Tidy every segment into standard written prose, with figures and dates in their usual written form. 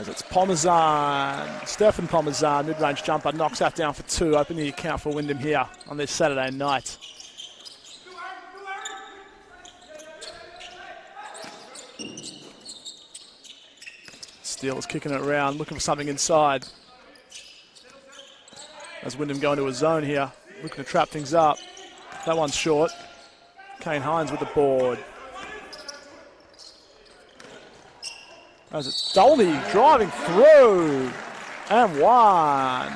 As it's Pomazan, Stefan Pomazan, mid-range jumper, knocks that down for 2. Open the account for Wyndham here on this Saturday night. Steele is kicking it around, looking for something inside. As Wyndham go into a zone here, looking to trap things up. That one's short. Kane Hines with the board. As it's Dolny driving through, and 1.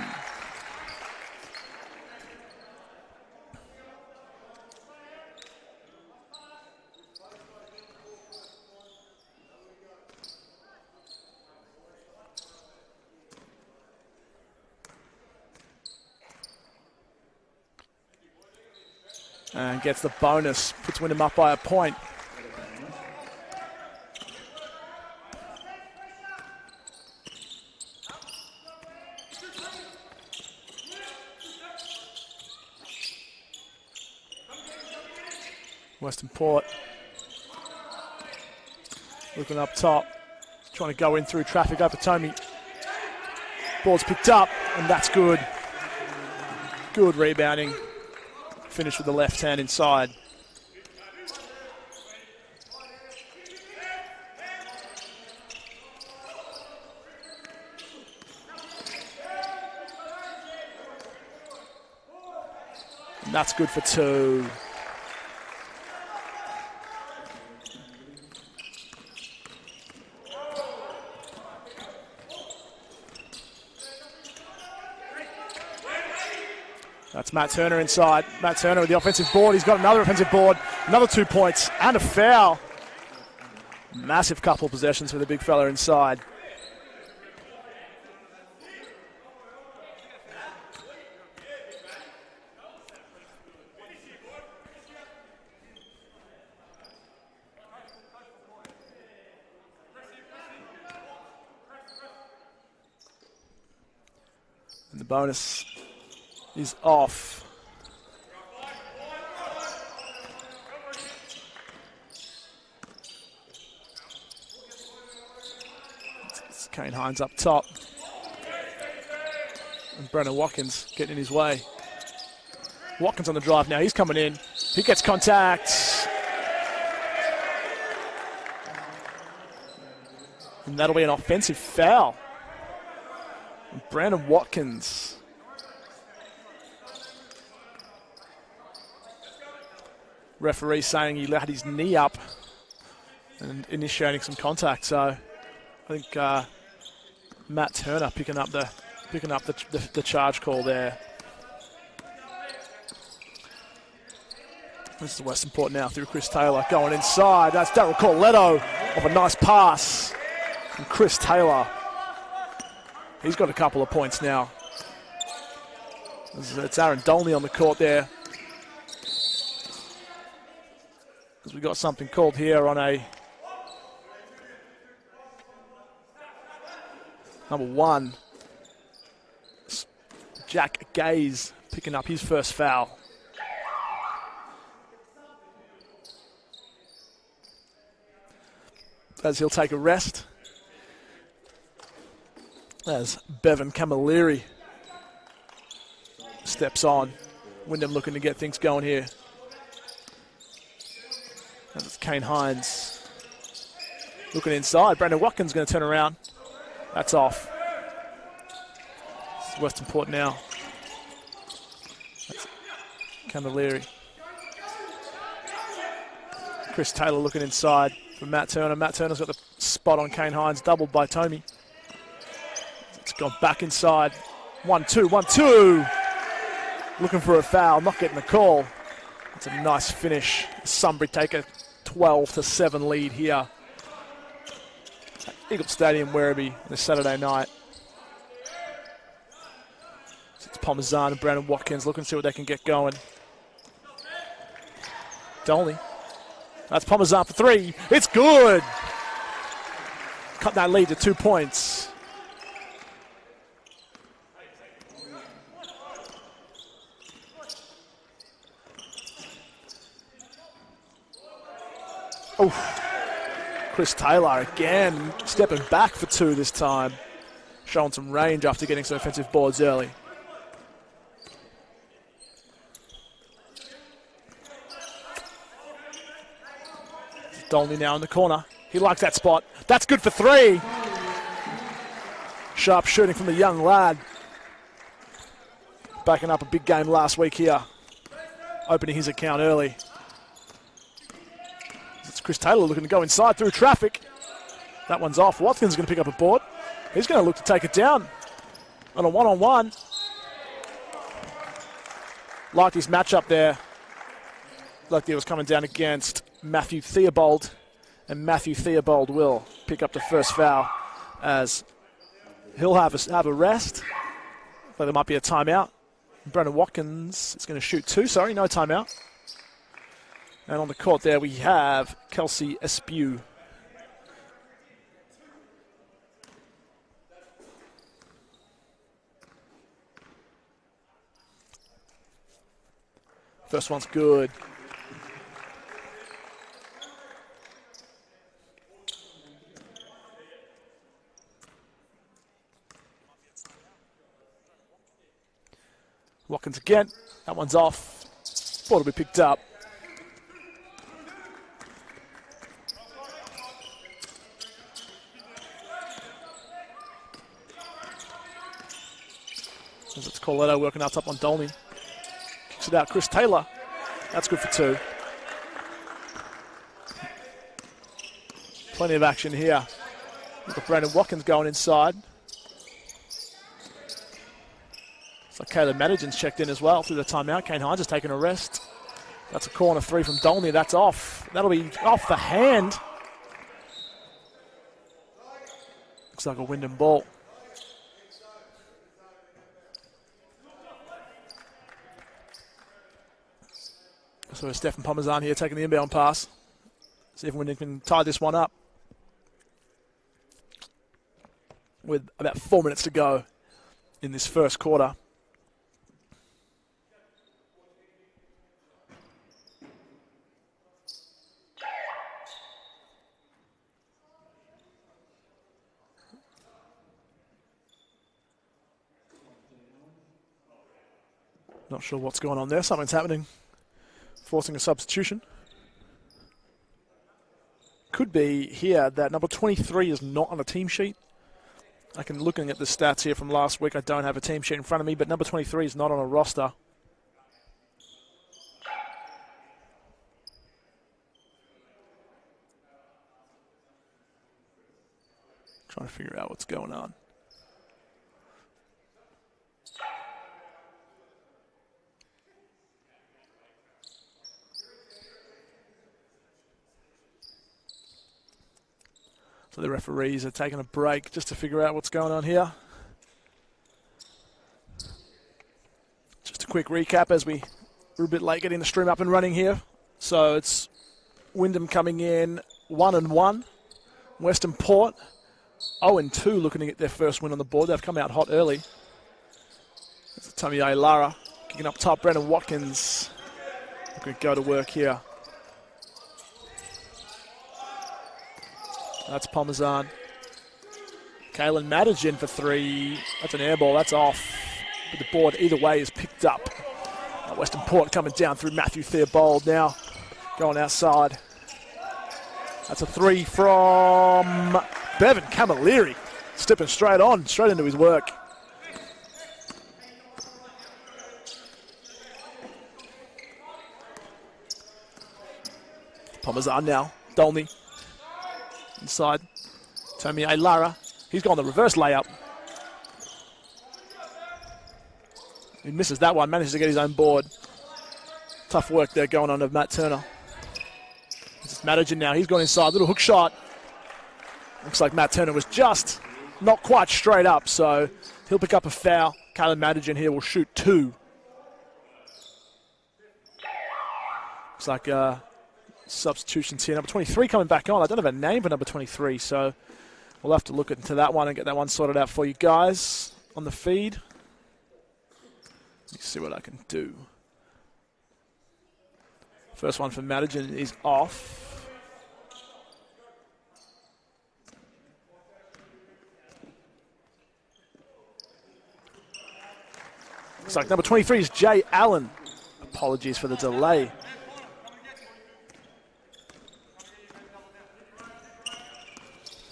And gets the bonus, puts Wyndham up by a point. Western Port looking up top, trying to go in through traffic over Tommy. Ball's picked up, and that's good. Good rebounding. Finish with the left hand inside. And that's good for 2. That's Matt Turner inside. Matt Turner with the offensive board. He's got another offensive board, another 2 points, and a foul. Massive couple possessions for the big fella inside. And the bonus is off. It's Kane Hines up top. And Brennan Watkins getting in his way. Watkins on the drive now. He's coming in. He gets contact. And that'll be an offensive foul. And Brandon Watkins. Referee saying he had his knee up and initiating some contact. So I think Matt Turner picking up the charge call there. This is Western Port now through Chris Taylor going inside. That's Daryl Corletto off a nice pass from Chris Taylor. He's got a couple of points now. It's Aaron Dolney on the court there. Because we got something called here on a number 1. Jack Gaze picking up his first foul. As he'll take a rest. As Bevan Camilleri steps on. Wyndham looking to get things going here. As it's Kane Hines looking inside. Brandon Watkins going to turn around. That's off. This is Western Port now. That's Camilleri. Chris Taylor looking inside for Matt Turner. Matt Turner's got the spot on Kane Hines, doubled by Tommy. It's gone back inside. 1-2, 1-2. Looking for a foul, not getting the call. It's a nice finish. Sunbury take a 12-7 lead here at Eagle Stadium, Werribee, this Saturday night. So it's Pomazan and Brandon Watkins looking to see what they can get going. Dolney. That's Pomazan for 3. It's good. Cut that lead to 2 points. Oh, Chris Taylor again stepping back for 2 this time. Showing some range after getting some offensive boards early. Dolney now in the corner. He likes that spot. That's good for 3. Sharp shooting from the young lad. Backing up a big game last week here. Opening his account early. It's Chris Taylor looking to go inside through traffic. That one's off. Watkins going to pick up a board. He's going to look to take it down on a one-on-one. Liked his matchup there. Like he was coming down against Matthew Theobald. And Matthew Theobald will pick up the first foul as he'll have a rest. But there might be a timeout. Brendan Watkins is going to shoot 2. Sorry, no timeout. And on the court there we have Kelsey Espew. First one's good. Watkins again. That one's off. Ball will be picked up. As it's Corletto working out up on Dolney. Kicks it out, Chris Taylor. That's good for 2. Plenty of action here. Look at Brandon Watkins going inside. So Caleb Madigan's checked in as well through the timeout. Kane Hines has taken a rest. That's a corner 3 from Dolney. That's off. That'll be off the hand. Looks like a Wyndham ball. So Stefan Parmesan here taking the inbound pass. See if Wyndham can tie this one up. With about 4 minutes to go in this first quarter. Not sure what's going on there. Something's happening. Forcing a substitution. Could be here that number 23 is not on a team sheet. I can looking at the stats here from last week. I don't have a team sheet in front of me, but number 23 is not on a roster. Trying to figure out what's going on. So the referees are taking a break just to figure out what's going on here. Just a quick recap as we're a bit late getting the stream up and running here. So it's Wyndham coming in 1-1. Western Port 0-2, looking to get their first win on the board. They've come out hot early. That's Tamiai Lara kicking up top. Brendan Watkins looking to go to work here. That's Parmesan. Kalen Madigan for 3. That's an air ball. That's off. But the board either way is picked up. Western Port coming down through Matthew Theobald now. Going outside. That's a 3 from Bevan Camilleri. Stepping straight on, straight into his work. Parmesan now. Dolney. Inside, Tommy A. Lara. He's gone the reverse layup. He misses that one, manages to get his own board. Tough work there going on of Matt Turner. This is Madigan now. He's gone inside, little hook shot. Looks like Matt Turner was just not quite straight up, so he'll pick up a foul. Caleb Madigan here will shoot 2. Looks like substitutions here. Number 23 coming back on. I don't have a name for number 23, so we'll have to look into that one and get that one sorted out for you guys on the feed. Let me see what I can do. First one for Madigan is off. Looks like number 23 is Jay Allen. Apologies for the delay.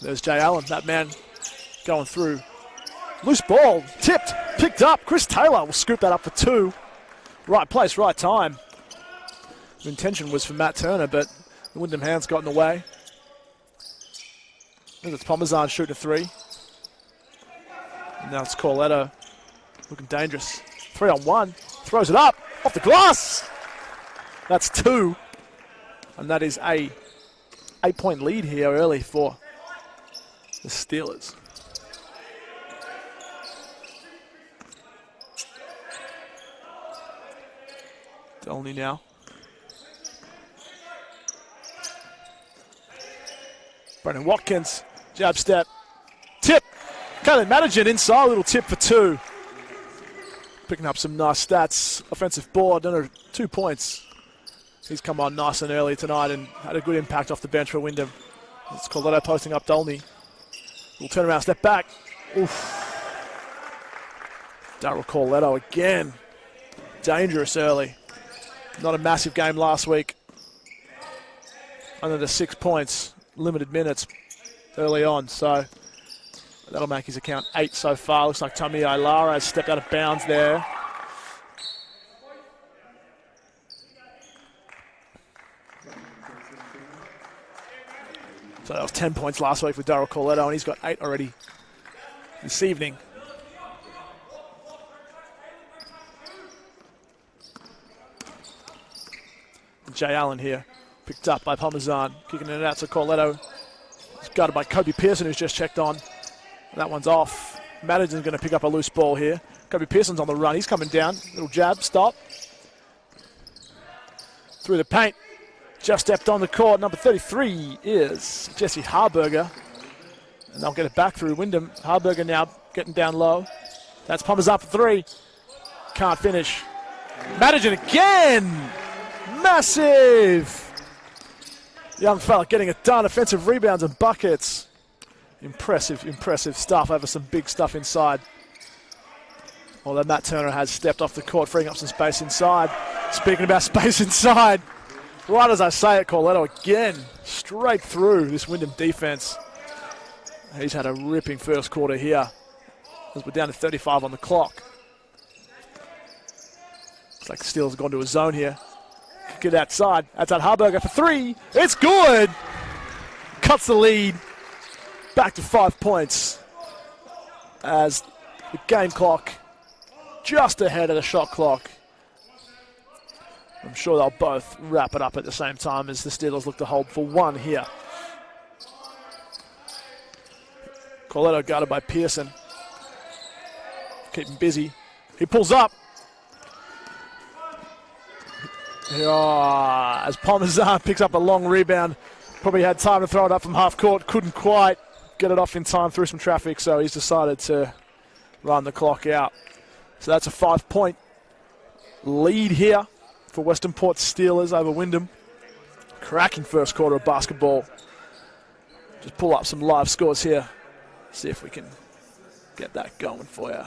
There's Jay Allen, that man going through. Loose ball, tipped, picked up. Chris Taylor will scoop that up for 2. Right place, right time. The intention was for Matt Turner, but the Wyndham hands got in the way. I think it's Pomazan shooting a 3. And now it's Corletto looking dangerous. 3-on-1, throws it up, off the glass. That's 2. And that is a 8-point lead here early for the Steelers. Dolney now. Brendan Watkins, jab step, tip. Kalen Madigan inside, little tip for 2. Picking up some nice stats. Offensive board, 2 points. He's come on nice and early tonight and had a good impact off the bench for Wyndham. It's Corletto posting up Dolney. Little turnaround, step back. Oof. Darryl Corletto again. Dangerous early. Not a massive game last week. Under the 6 points, limited minutes early on, so that'll make his account 8 so far. Looks like Tommy Ailara has stepped out of bounds there. So that was 10 points last week for Darryl Corletto, and he's got 8 already this evening. Jay Allen here, picked up by Pomazan, kicking it out to Corletto. It's guarded by Kobe Pearson, who's just checked on. That one's off. Madigan's going to pick up a loose ball here. Kobe Pearson's on the run. He's coming down. Little jab, stop. Through the paint. Just stepped on the court. Number 33 is Jesse Harburger. And they'll get it back through Wyndham. Harburger now getting down low. That's Pomazan for 3. Can't finish. Madigan again! Massive! Young fella getting it done. Offensive rebounds and buckets. Impressive, impressive stuff over some big stuff inside. Although Matt Turner has stepped off the court, freeing up some space inside. Speaking about space inside, right as I say it, Corletto again, straight through this Wyndham defense. He's had a ripping first quarter here, as we're down to 35 on the clock. Looks like the Steelers have gone to a zone here. Get outside. Outside Harburger for 3. It's good. Cuts the lead. Back to 5 points. As the game clock just ahead of the shot clock. I'm sure they'll both wrap it up at the same time as the Steelers look to hold for 1 here. Corletto guarded by Pearson. Keep him busy. He pulls up. As Pomazan picks up a long rebound. Probably had time to throw it up from half court. Couldn't quite get it off in time through some traffic, so he's decided to run the clock out. So that's a 5-point lead here for Western Port Steelers over Wyndham. Cracking first quarter of basketball. Just pull up some live scores here. See if we can get that going for you.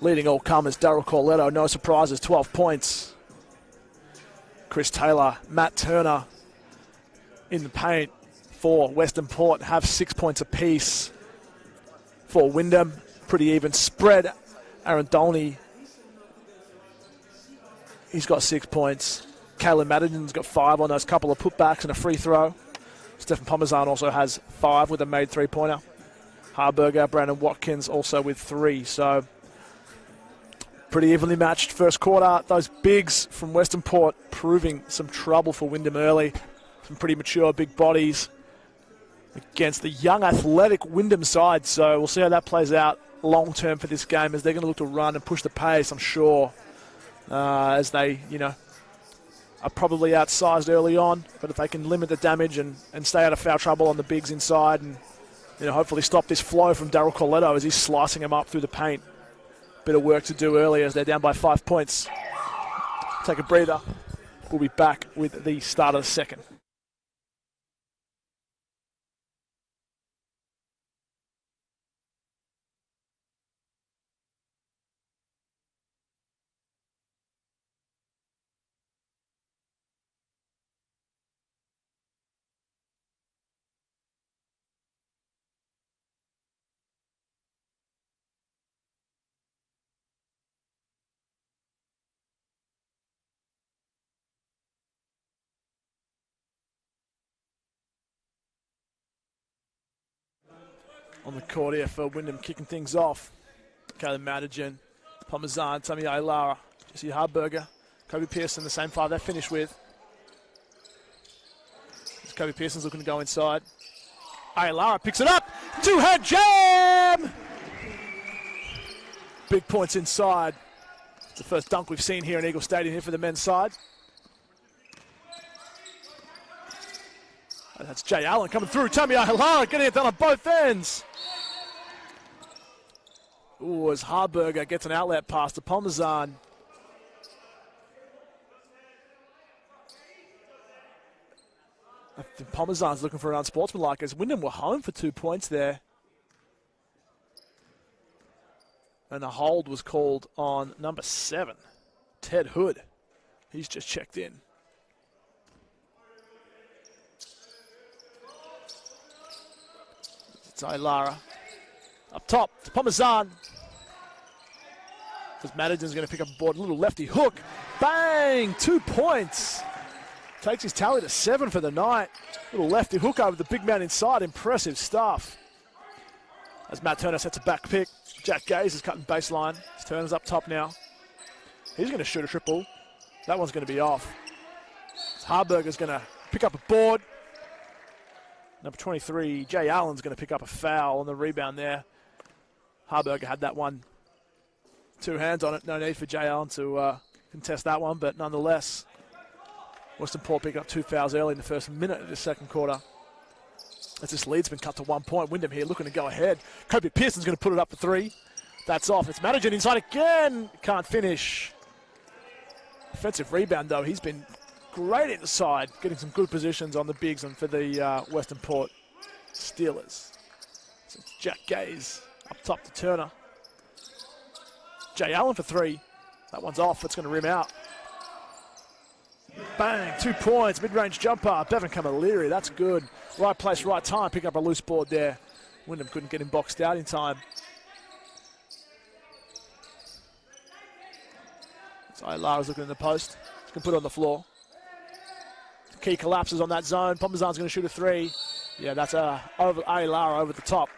Leading all comers, Darryl Corletto, no surprises, 12 points. Chris Taylor, Matt Turner in the paint for Western Port have 6 points apiece. For Wyndham, pretty even spread. Aaron Dolney, he's got 6 points. Kalen Madigan's got 5 on those couple of putbacks and a free throw. Stephen Pomazan also has 5 with a made 3-pointer. Harburger, Brandon Watkins also with 3. So pretty evenly matched first quarter. Those bigs from Western Port proving some trouble for Wyndham early. Some pretty mature big bodies against the young athletic Wyndham side. So we'll see how that plays out long term for this game, as they're going to look to run and push the pace, I'm sure, as they, are probably outsized early on. But if they can limit the damage and stay out of foul trouble on the bigs inside and, hopefully stop this flow from Darryl Corletto as he's slicing them up through the paint. Bit of work to do early as they're down by 5 points. Take a breather. We'll be back with the start of the second. on the court here for Wyndham, kicking things off. Caleb Madigan, Parmesan, Tommy Ailara, Jesse Harburger, Kobe Pearson, the same five they finished with. Kobe Pearson's looking to go inside. Ailara picks it up. Two-hand jam! Big points inside. It's the first dunk we've seen here in Eagle Stadium here for the men's side. And that's Jay Allen coming through. Tommy Ailara getting it done on both ends. Ooh, as Harburger gets an outlet pass to Parmesan. I think Parmesan's looking for an unsportsmanlike as Wyndham were home for 2 points there. And a hold was called on number 7, Ted Hood. He's just checked in. It's Ailara. Up top, it's Parmesan. Because Madigan's going to pick up a board. A little lefty hook. Bang! 2 points. Takes his tally to 7 for the night. Little lefty hook over the big man inside. Impressive stuff. As Matt Turner sets a back pick. Jack Gaze is cutting baseline. Turner's up top now. He's going to shoot a triple. That one's going to be off. Harburger's going to pick up a board. Number 23, Jay Allen's going to pick up a foul on the rebound there. Harburger had that one. 2 hands on it. No need for Jay Allen to contest that one, but nonetheless, Western Port picking up 2 fouls early in the first minute of the second quarter. As this lead's been cut to 1 point. Wyndham here looking to go ahead. Kobe Pearson's going to put it up for 3. That's off. It's Madigan inside again. Can't finish. Offensive rebound, though. He's been great inside, getting some good positions on the bigs and for the Western Port Steelers. So it's Jack Gaze up top to Turner. Jay Allen for 3. That one's off. It's going to rim out. Bang, 2 points, mid-range jumper. Bevan Camilleri, that's good. Right place, right time, pick up a loose board there. Wyndham couldn't get him boxed out in time. So Ailara's looking in the post. He's going to put it on the floor. Key collapses on that zone. Parmesan's going to shoot a 3. Yeah, that's over Ailara over the top.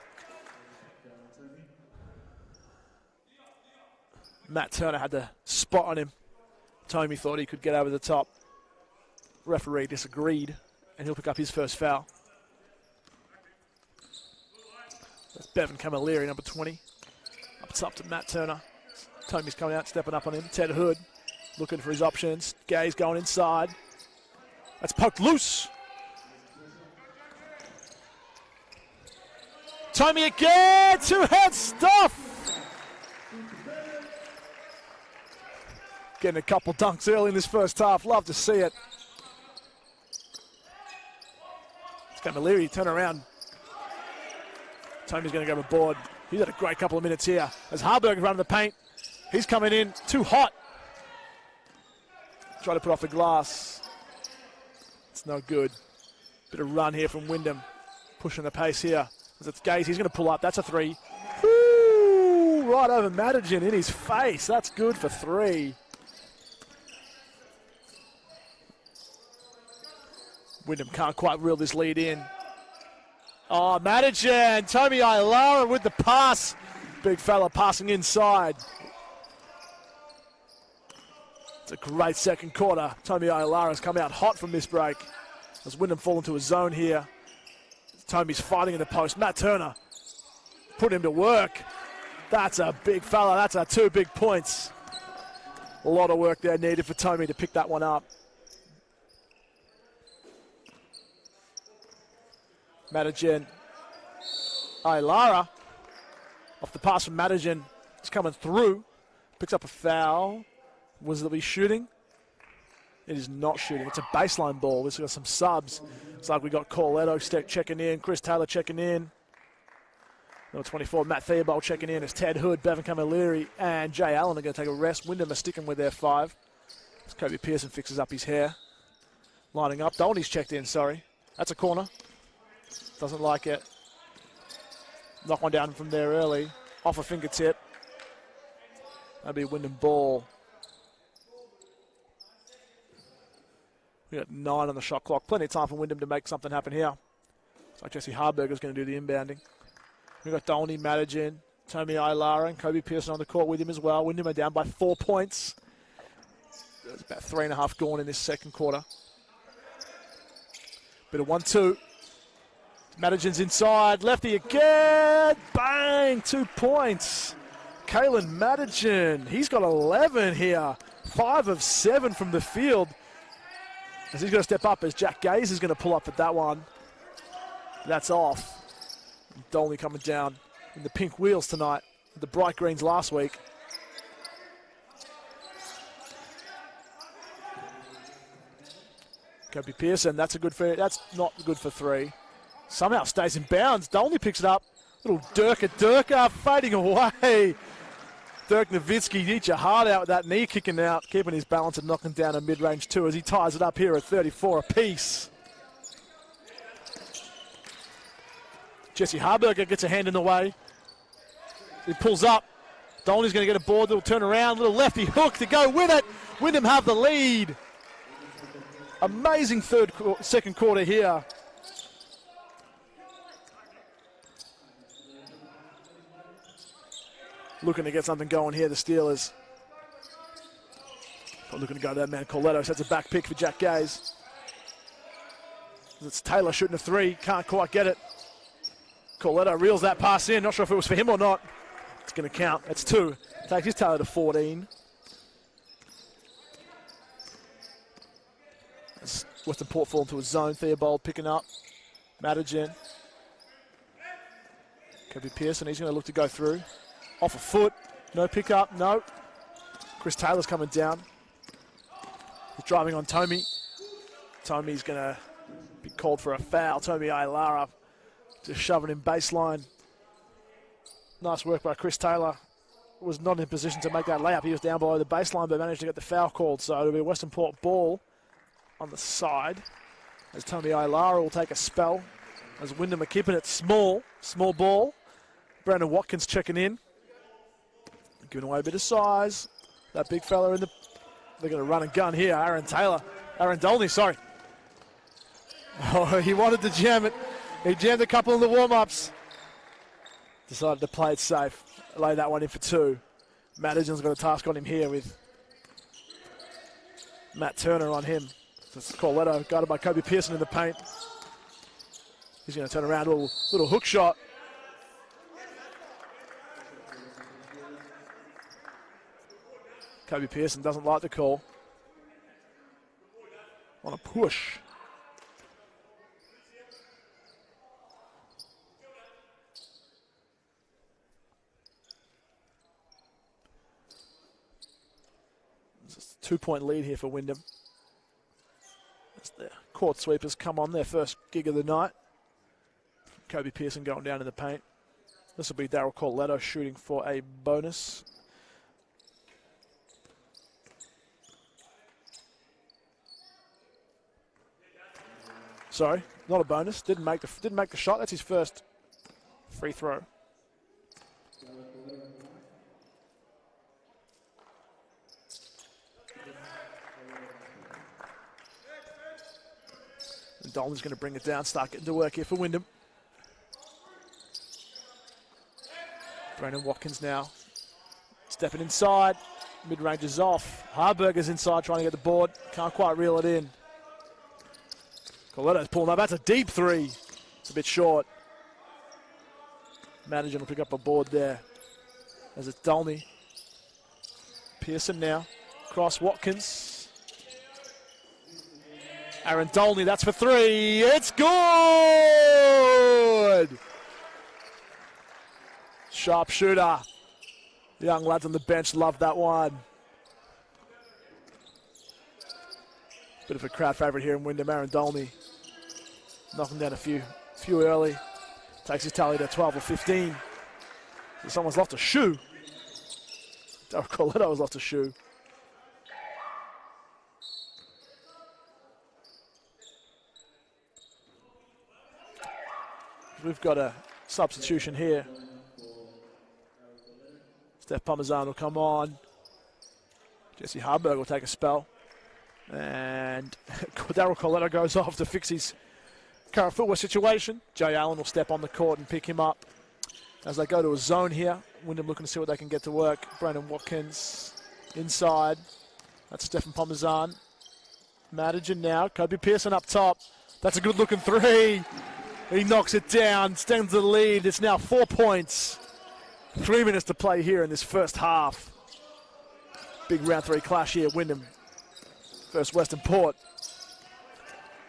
Matt Turner had the spot on him. Tommy thought he could get over the top. Referee disagreed, and he'll pick up his first foul. That's Bevan Camilleri, number 20. Up top to Matt Turner. Tommy's coming out, stepping up on him. Ted Hood looking for his options. Gay's going inside. That's poked loose. Tommy again, 2-hand stuff. Getting a couple dunks early in this first half. Love to see it. It's Camilleri, turn around. Tommy's going to go aboard. He's had a great couple of minutes here. As Harburger running the paint. He's coming in too hot. Try to put off the glass. It's no good. Bit of run here from Wyndham. Pushing the pace here. As it's Gaze, he's going to pull up. That's a 3. Woo! Right over Madigan in his face. That's good for 3. Wyndham can't quite reel this lead in. Oh, Madigan, Tommy Ailara with the pass. Big fella passing inside. It's a great second quarter. Tommy Ailara's come out hot from this break. As Wyndham fall into a zone here. Tommy's fighting in the post. Matt Turner put him to work. That's a big fella. That's 2 big points. A lot of work there needed for Tommy to pick that one up. Madigan. Ailara. Off the pass from Madigan. He's coming through. Picks up a foul. Was it shooting? It is not shooting. It's a baseline ball. We've got some subs. It's like we got Corletto checking in. Chris Taylor checking in. Number 24, Matt Theobald checking in. As Ted Hood, Bevan Camilleri, and Jay Allen are going to take a rest. Wyndham are sticking with their 5. As Kobe Pearson fixes up his hair. Lining up. Dolney's checked in, sorry. That's a corner. Doesn't like it. Knock one down from there early. Off a fingertip. That'll be a Wyndham ball. We got 9 on the shot clock. Plenty of time for Wyndham to make something happen here. Looks like Jesse Harburger's going to do the inbounding. We've got Dolney, Madigan, Tommy Ailara, and Kobe Pearson on the court with him as well. Wyndham are down by 4 points. There's about 3.5 gone in this second quarter. Bit of 1-2. Madigan's inside. Lefty again. Bang! 2 points. Kalen Madigan. He's got 11 here. 5 of 7 from the field. As he's going to step up as Jack Gaze is going to pull up at that one. That's off. Dolney coming down in the pink wheels tonight. The bright greens last week. Kobe Pearson, that's not good for 3. Somehow stays in bounds. Dolney picks it up. Little Durka fading away. Dirk Nowitzki, eat your heart out with that knee kicking out, keeping his balance and knocking down a mid-range 2 as he ties it up here at 34 apiece. Jesse Harberger gets a hand in the way. He pulls up. Dolney's going to get a board. Little turn around. Little lefty hook to go with it. Wyndham have the lead. Amazing second quarter here. Looking to get something going here, the Steelers. But looking to go to that man, Corletto. Sets a back pick for Jack Gaze. It's Taylor shooting a 3. Can't quite get it. Corletto reels that pass in. Not sure if it was for him or not. It's going to count. It's 2. Takes his Taylor to 14. As Western Port fall into a zone. Theobald picking up. Madigan. Kobe Pearson. He's going to look to go through. Off a foot. No pickup. No. Chris Taylor's coming down. He's driving on Tommy. Tommy's going to be called for a foul. Tommy Ailara just shoving him baseline. Nice work by Chris Taylor. Was not in position to make that layup. He was down below the baseline but managed to get the foul called. So it'll be a Western Port ball on the side as Tommy Ailara will take a spell as Wyndham are keeping it small. Small ball. Brandon Watkins checking in. Giving away a bit of size. That big fella in the... They're going to run and gun here. Aaron Dolney, sorry. Oh, he wanted to jam it. He jammed a couple in the warm-ups. Decided to play it safe. Lay that one in for 2. Madigan's got a task on him here with Matt Turner on him. So it's Corletto, guarded by Kobe Pearson in the paint. He's going to turn around, little hook shot. Kobe Pearson doesn't like the call. On a push. It's a 2-point lead here for Wyndham. As the court sweepers come on, their first gig of the night. Kobe Pearson going down in the paint. This will be Daryl Corletto shooting for a bonus. Sorry, not a bonus. Didn't make the shot. That's his first free throw. And Dolan's going to bring it down, start getting to work here for Wyndham. Brandon Watkins now stepping inside. Mid-range is off. Harberger's inside trying to get the board. Can't quite reel it in. Corletto's pulling up. That's a deep 3. It's a bit short. Madigan will pick up a board there. As it's Dolney. Pearson now. Cross Watkins. Aaron Dolney, that's for 3. It's good! Sharp shooter. The young lads on the bench love that one. Bit of a crowd favourite here in Wyndham, Aaron Dolney. Knocking down a few early. Takes his tally to 12 or 15. So someone's lost a shoe. Daryl Corletto has lost a shoe. We've got a substitution here. Steph Parmesan will come on. Jesse Harberg will take a spell. And Daryl Corletto goes off to fix his current footwear situation. Jay Allen will step on the court and pick him up. as they go to a zone here. Wyndham looking to see what they can get to work. Brandon Watkins inside. That's Stefan Pomazan. Madigan now. Kobe Pearson up top. That's a good looking three. He knocks it down, extends the lead. It's now 4 points. 3 minutes to play here in this first half. Big round 3 clash here at Wyndham. First Western Port.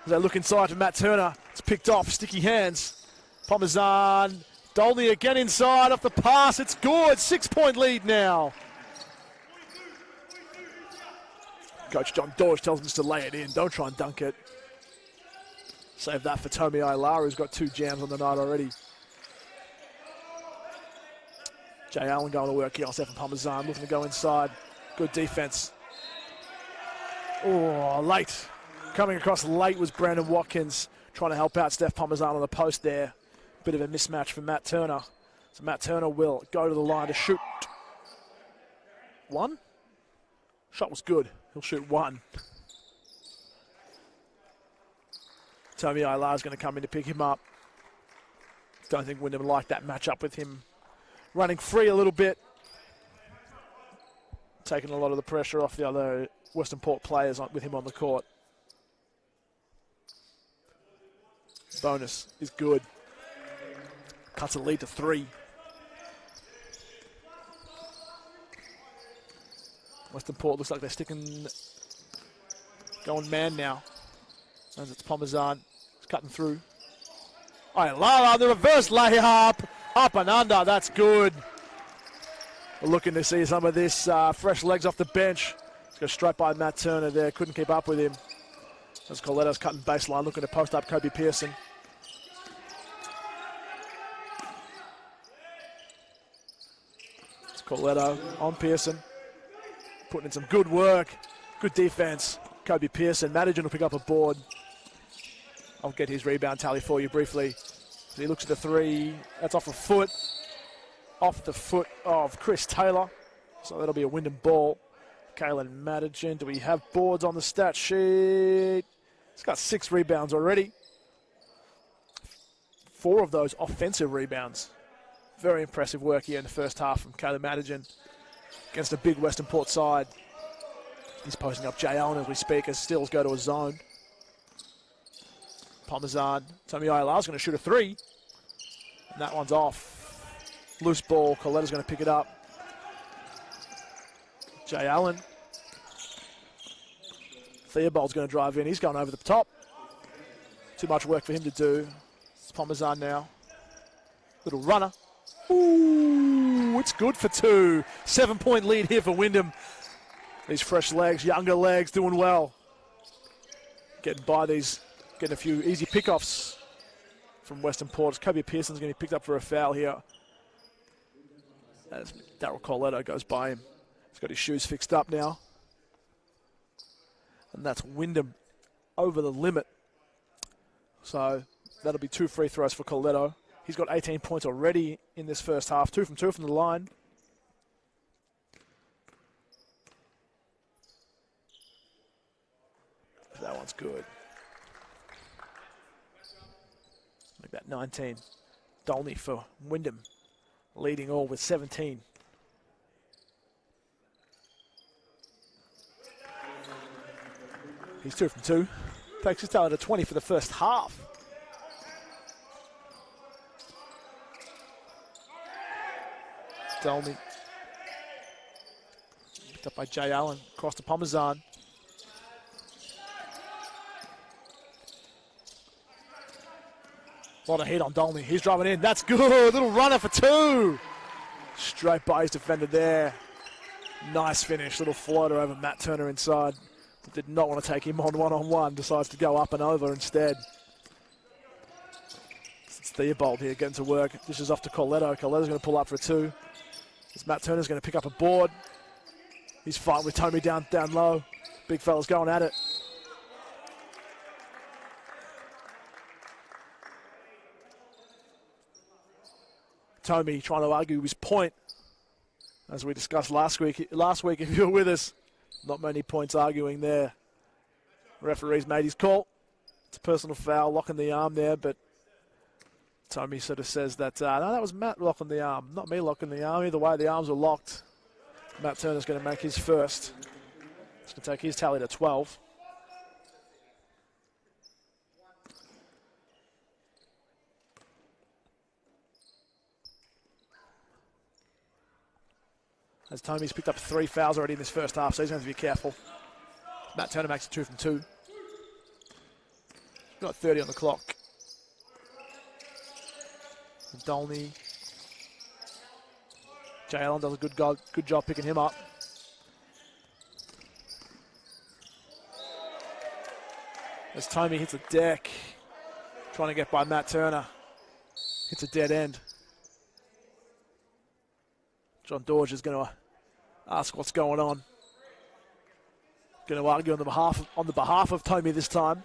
As they look inside to Matt Turner. It's picked off, sticky hands. Pomazan. Dolney again inside off the pass. It's good. 6 point lead now. Coach John Dorsch tells him to lay it in. Don't try and dunk it. Save that for Tomi Ailara, who's got 2 jams on the night already. Jay Allen going to work here on Stefan Pomazan, looking to go inside. Good defense. Oh, late. Coming across late was Brandon Watkins, trying to help out Steph Pomazan on the post there. Bit of a mismatch for Matt Turner. So Matt Turner will go to the line to shoot. 1? Shot was good. He'll shoot 1. Tomi Ailar is going to come in to pick him up. Don't think Wyndham liked that matchup with him running free a little bit. Taking a lot of the pressure off the other Western Port players with him on the court. Bonus is good. Cuts the lead to 3. Western Port looks like they're going man now. As it's Pomazan. It's cutting through. Ailara, the reverse layup. Up and under, that's good. We're looking to see some of this fresh legs off the bench. It's got straight by Matt Turner there. Couldn't keep up with him. As Coletto's cutting baseline, looking to post up Kobe Pearson. It's Coletto on Pearson. Putting in some good work. Good defense. Kobe Pearson. Madigan will pick up a board. I'll get his rebound tally for you briefly. So he looks at the 3. That's off a foot. Off the foot of Chris Taylor. So that'll be a Wyndham ball. Kalen Madigan. Do we have boards on the stat sheet? He's got 6 rebounds already. 4 of those offensive rebounds. Very impressive work here in the first half from Kalen Madigan against a big Western Port side. He's posting up Jay Allen as we speak as Steels go to a zone. Pomazan. Tomi Ailar's going to shoot a 3. And that one's off. Loose ball. Coletto's going to pick it up. Jay Allen. Theobald's going to drive in. He's going over the top. Too much work for him to do. It's Pomazan now. Little runner. Ooh, it's good for 2. 7 point lead here for Wyndham. These fresh legs, younger legs, doing well. Getting by these, getting a few easy pickoffs from Western Port. Kobe Pearson's going to be picked up for a foul here. As Darryl Coletto goes by him. He's got his shoes fixed up now. And that's Wyndham over the limit. So that'll be 2 free throws for Coletto. He's got 18 points already in this first half. 2 from 2 from the line. That one's good. Make that 19. Dolney for Wyndham, leading all with 17. He's 2 from 2. Takes his total to 20 for the first half. Dolney. Picked up by Jay Allen. Across to Pomazan. A lot of heat on Dolney. He's driving in. That's good. Little runner for 2. Straight by his defender there. Nice finish. Little floater over Matt Turner inside. Did not want to take him on one-on-one. Decides to go up and over instead. It's Theobald here getting to work. This is off to Coletto. Coletto's going to pull up for a 2. As Matt Turner's going to pick up a board. He's fighting with Tomi down low. Big fella's going at it. Tomi trying to argue his point. As we discussed last week, if you were with us, not many points arguing there. Referee's made his call. It's a personal foul, locking the arm there, but Tommy sort of says that, no, that was Matt locking the arm, not me locking the arm. Either way, the arms were locked. Matt Turner's going to make his first. It's going to take his tally to 12. As Tommy's picked up 3 fouls already in this first half, so he's going to have to be careful. Matt Turner makes it 2 from 2. Got 30 on the clock. Dolney. Jay Allen does a good job picking him up. As Tommy hits a deck, trying to get by Matt Turner. Hits a dead end. John Dorge is going to ask what's going on. Going to argue on the behalf of Tommy this time.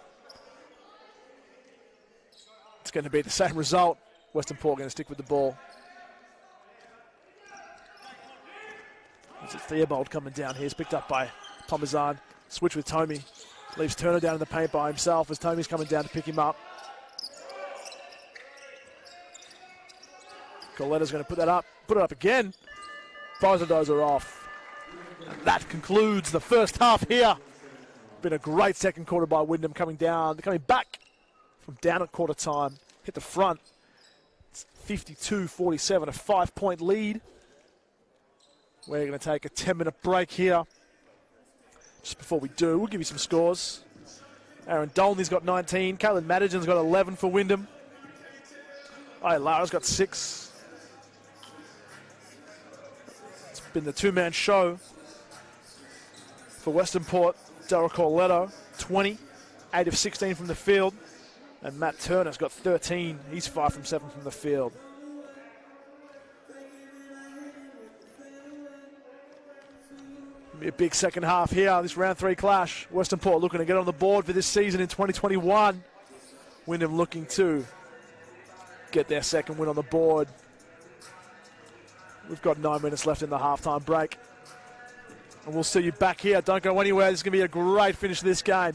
It's going to be the same result. Western Port going to stick with the ball. It's Theobald coming down here. It's picked up by Pomazan. Switch with Tommy. Leaves Turner down in the paint by himself as Tommy's coming down to pick him up. Coletta's going to put it up again. Both of those are off. And that concludes the first half here. Been a great second quarter by Wyndham coming back from down at quarter time. Hit the front. It's 52-47, a 5-point lead. We're going to take a 10-minute break here. Just before we do, we'll give you some scores. Aaron Dolney's got 19. Caitlin Madigan's got 11 for Wyndham. Lara's got 6. It's been the two-man show for Western Port. Daryl Corletto, 20. 8 of 16 from the field. And Matt Turner's got 13. He's 5 from 7 from the field. Be a big second half here, this round 3 clash. Western Port looking to get on the board for this season in 2021. Wyndham looking to get their second win on the board. We've got 9 minutes left in the halftime break. And we'll see you back here. Don't go anywhere. This is going to be a great finish to this game.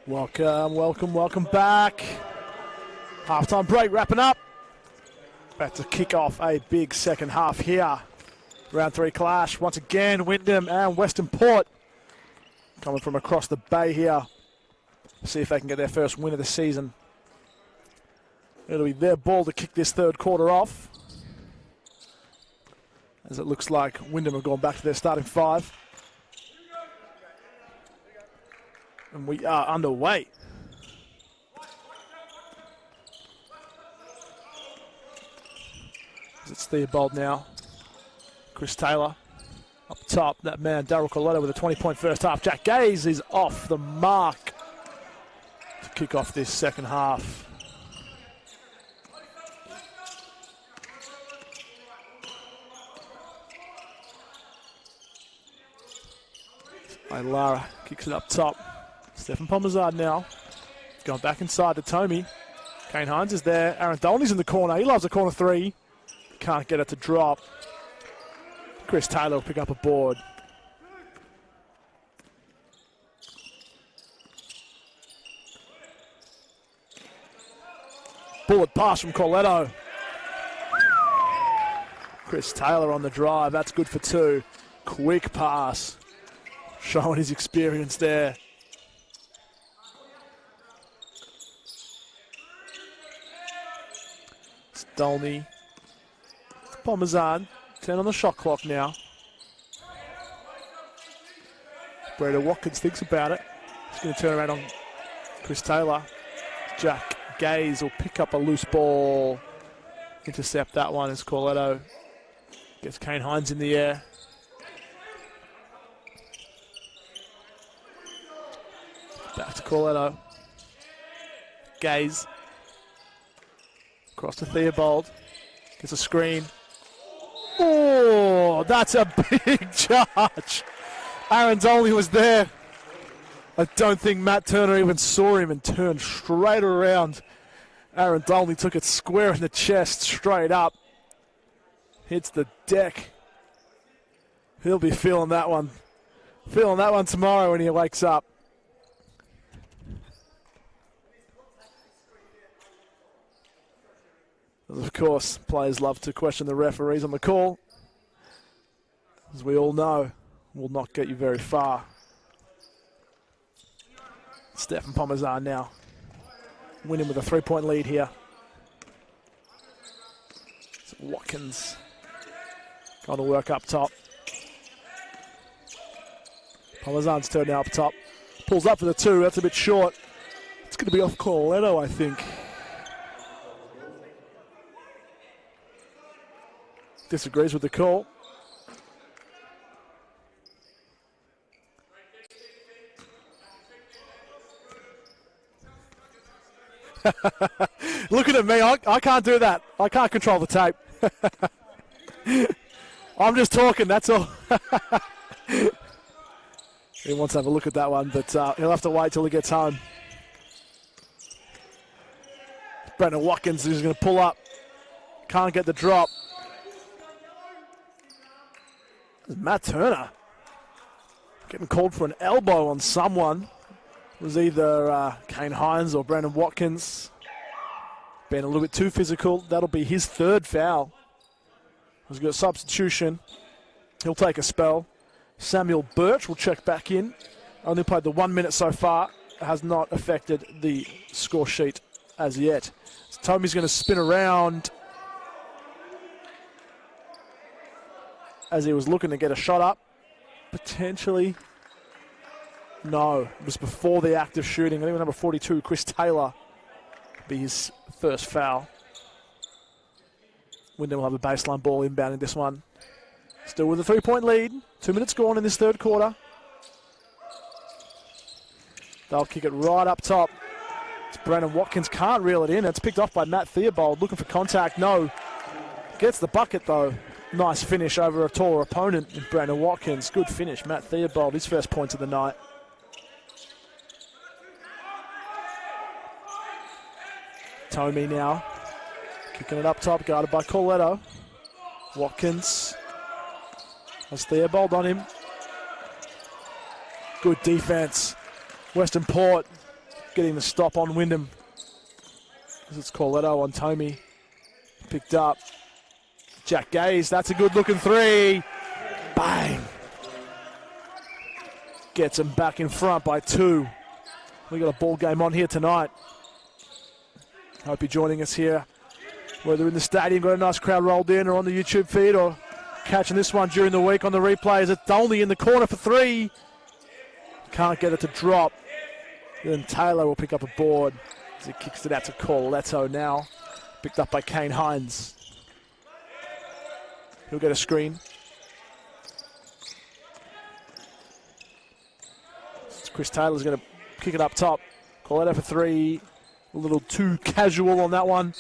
Welcome back. Halftime break wrapping up. About to kick off a big second half here. Round 3 clash. Once again, Wyndham and Western Port coming from across the bay here. See if they can get their first win of the season. It'll be their ball to kick this third quarter off, as it looks like Wyndham have gone back to their starting 5. And we are underway. It's Theobald now. Chris Taylor up top. That man, Daryl Coletto, with a 20-point first half. Jack Gaze is off the mark to kick off this second half. Lara kicks it up top. Stefan Pomazard now. Going back inside to Tommy. Kane Hines is there. Aaron Dolney's in the corner. He loves a corner 3. Can't get it to drop. Chris Taylor will pick up a board. Bullet pass from Coletto. Chris Taylor on the drive. That's good for 2. Quick pass. Showing his experience there. It's Dolney. It's Pomazan. 10 on the shot clock now. Breda Watkins thinks about it. He's going to turn around on Chris Taylor. Jack Gaze will pick up a loose ball. Intercept that one as Coletto gets Kane Hines in the air. Back to Coletto. Gaze. Across to Theobald. Gets a screen. Oh, that's a big charge. Aaron Dolney was there. I don't think Matt Turner even saw him and turned straight around. Aaron Dolney took it square in the chest, straight up. Hits the deck. He'll be feeling that one. Feeling that one tomorrow when he wakes up. Of course, players love to question the referees on the call. As we all know, will not get you very far. Stefan Pomazan now. Winning with a 3-point lead here. It's Watkins. Going to work up top. Pomazan's turn now up top. Pulls up for the 2. That's a bit short. It's going to be off Coletto, I think. Disagrees with the call. Looking at me, I can't do that. I can't control the tape. I'm just talking, that's all. He wants to have a look at that one, but he'll have to wait till he gets home. Brendan Watkins is going to pull up. Can't get the drop. Matt Turner getting called for an elbow on someone. It was either Kane Hines or Brandon Watkins. Being a little bit too physical. That'll be his 3rd foul. He's got a substitution. He'll take a spell. Samuel Birch will check back in. Only played the 1 minute so far. Has not affected the score sheet as yet. So Tommy's going to spin around as he was looking to get a shot up. Potentially. No, it was before the act of shooting. I think number 42, Chris Taylor, be his first foul. Wyndham will have a baseline ball inbounding this one. Still with a 3-point lead. 2 minutes gone in this third quarter. They'll kick it right up top. It's Brandon Watkins, can't reel it in. It's picked off by Matt Theobald, looking for contact. No. Gets the bucket though. Nice finish over a taller opponent in Brandon Watkins. Good finish. Matt Theobald, his first points of the night. Tommy now. Kicking it up top, guarded by Coletto. Watkins has Theobald on him. Good defense. Western Port getting the stop on Wyndham. It's Corletto on Tomey. Picked up. Jack Gaze, that's a good looking three. Bang. Gets him back in front by 2. We got a ball game on here tonight. Hope you're joining us here, whether in the stadium, got a nice crowd rolled in, or on the YouTube feed, or catching this one during the week on the replays. It's Dolney in the corner for 3. Can't get it to drop. Then Taylor will pick up a board as he kicks it out to Corletto now. Picked up by Kane Hines. He'll get a screen. Chris Taylor's going to kick it up top. Corletto for 3. A little too casual on that one.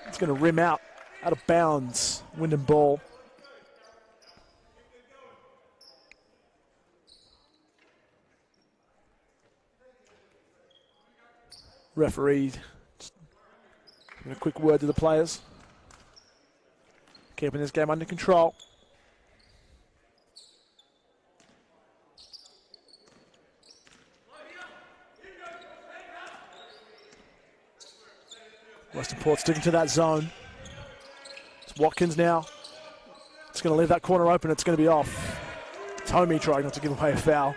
It's going to rim out of bounds. Wyndham ball. Referee, a quick word to the players. Keeping this game under control. Western Port sticking to that zone. It's Watkins now. It's going to leave that corner open. It's going to be off. Tomey trying not to give away a foul.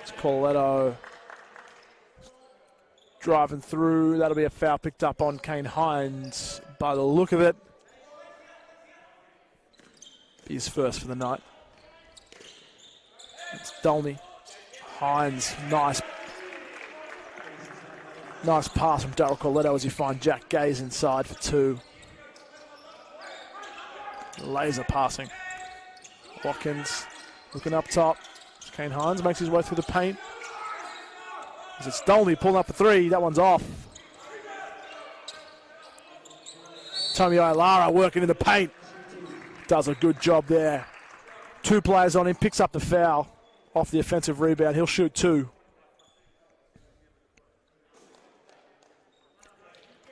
It's Corletto driving through. That'll be a foul picked up on Kane Hines by the look of it. Be his first for the night. It's Dolney. Hines, nice pass from Daryl Corletto as you find Jack Gaze inside for 2. Laser passing. Watkins looking up top. Kane Hines makes his way through the paint. As it's Dolney pulling up for 3. That one's off. Tommy Ailara working in the paint. Does a good job there. 2 players on him. Picks up the foul off the offensive rebound. He'll shoot 2.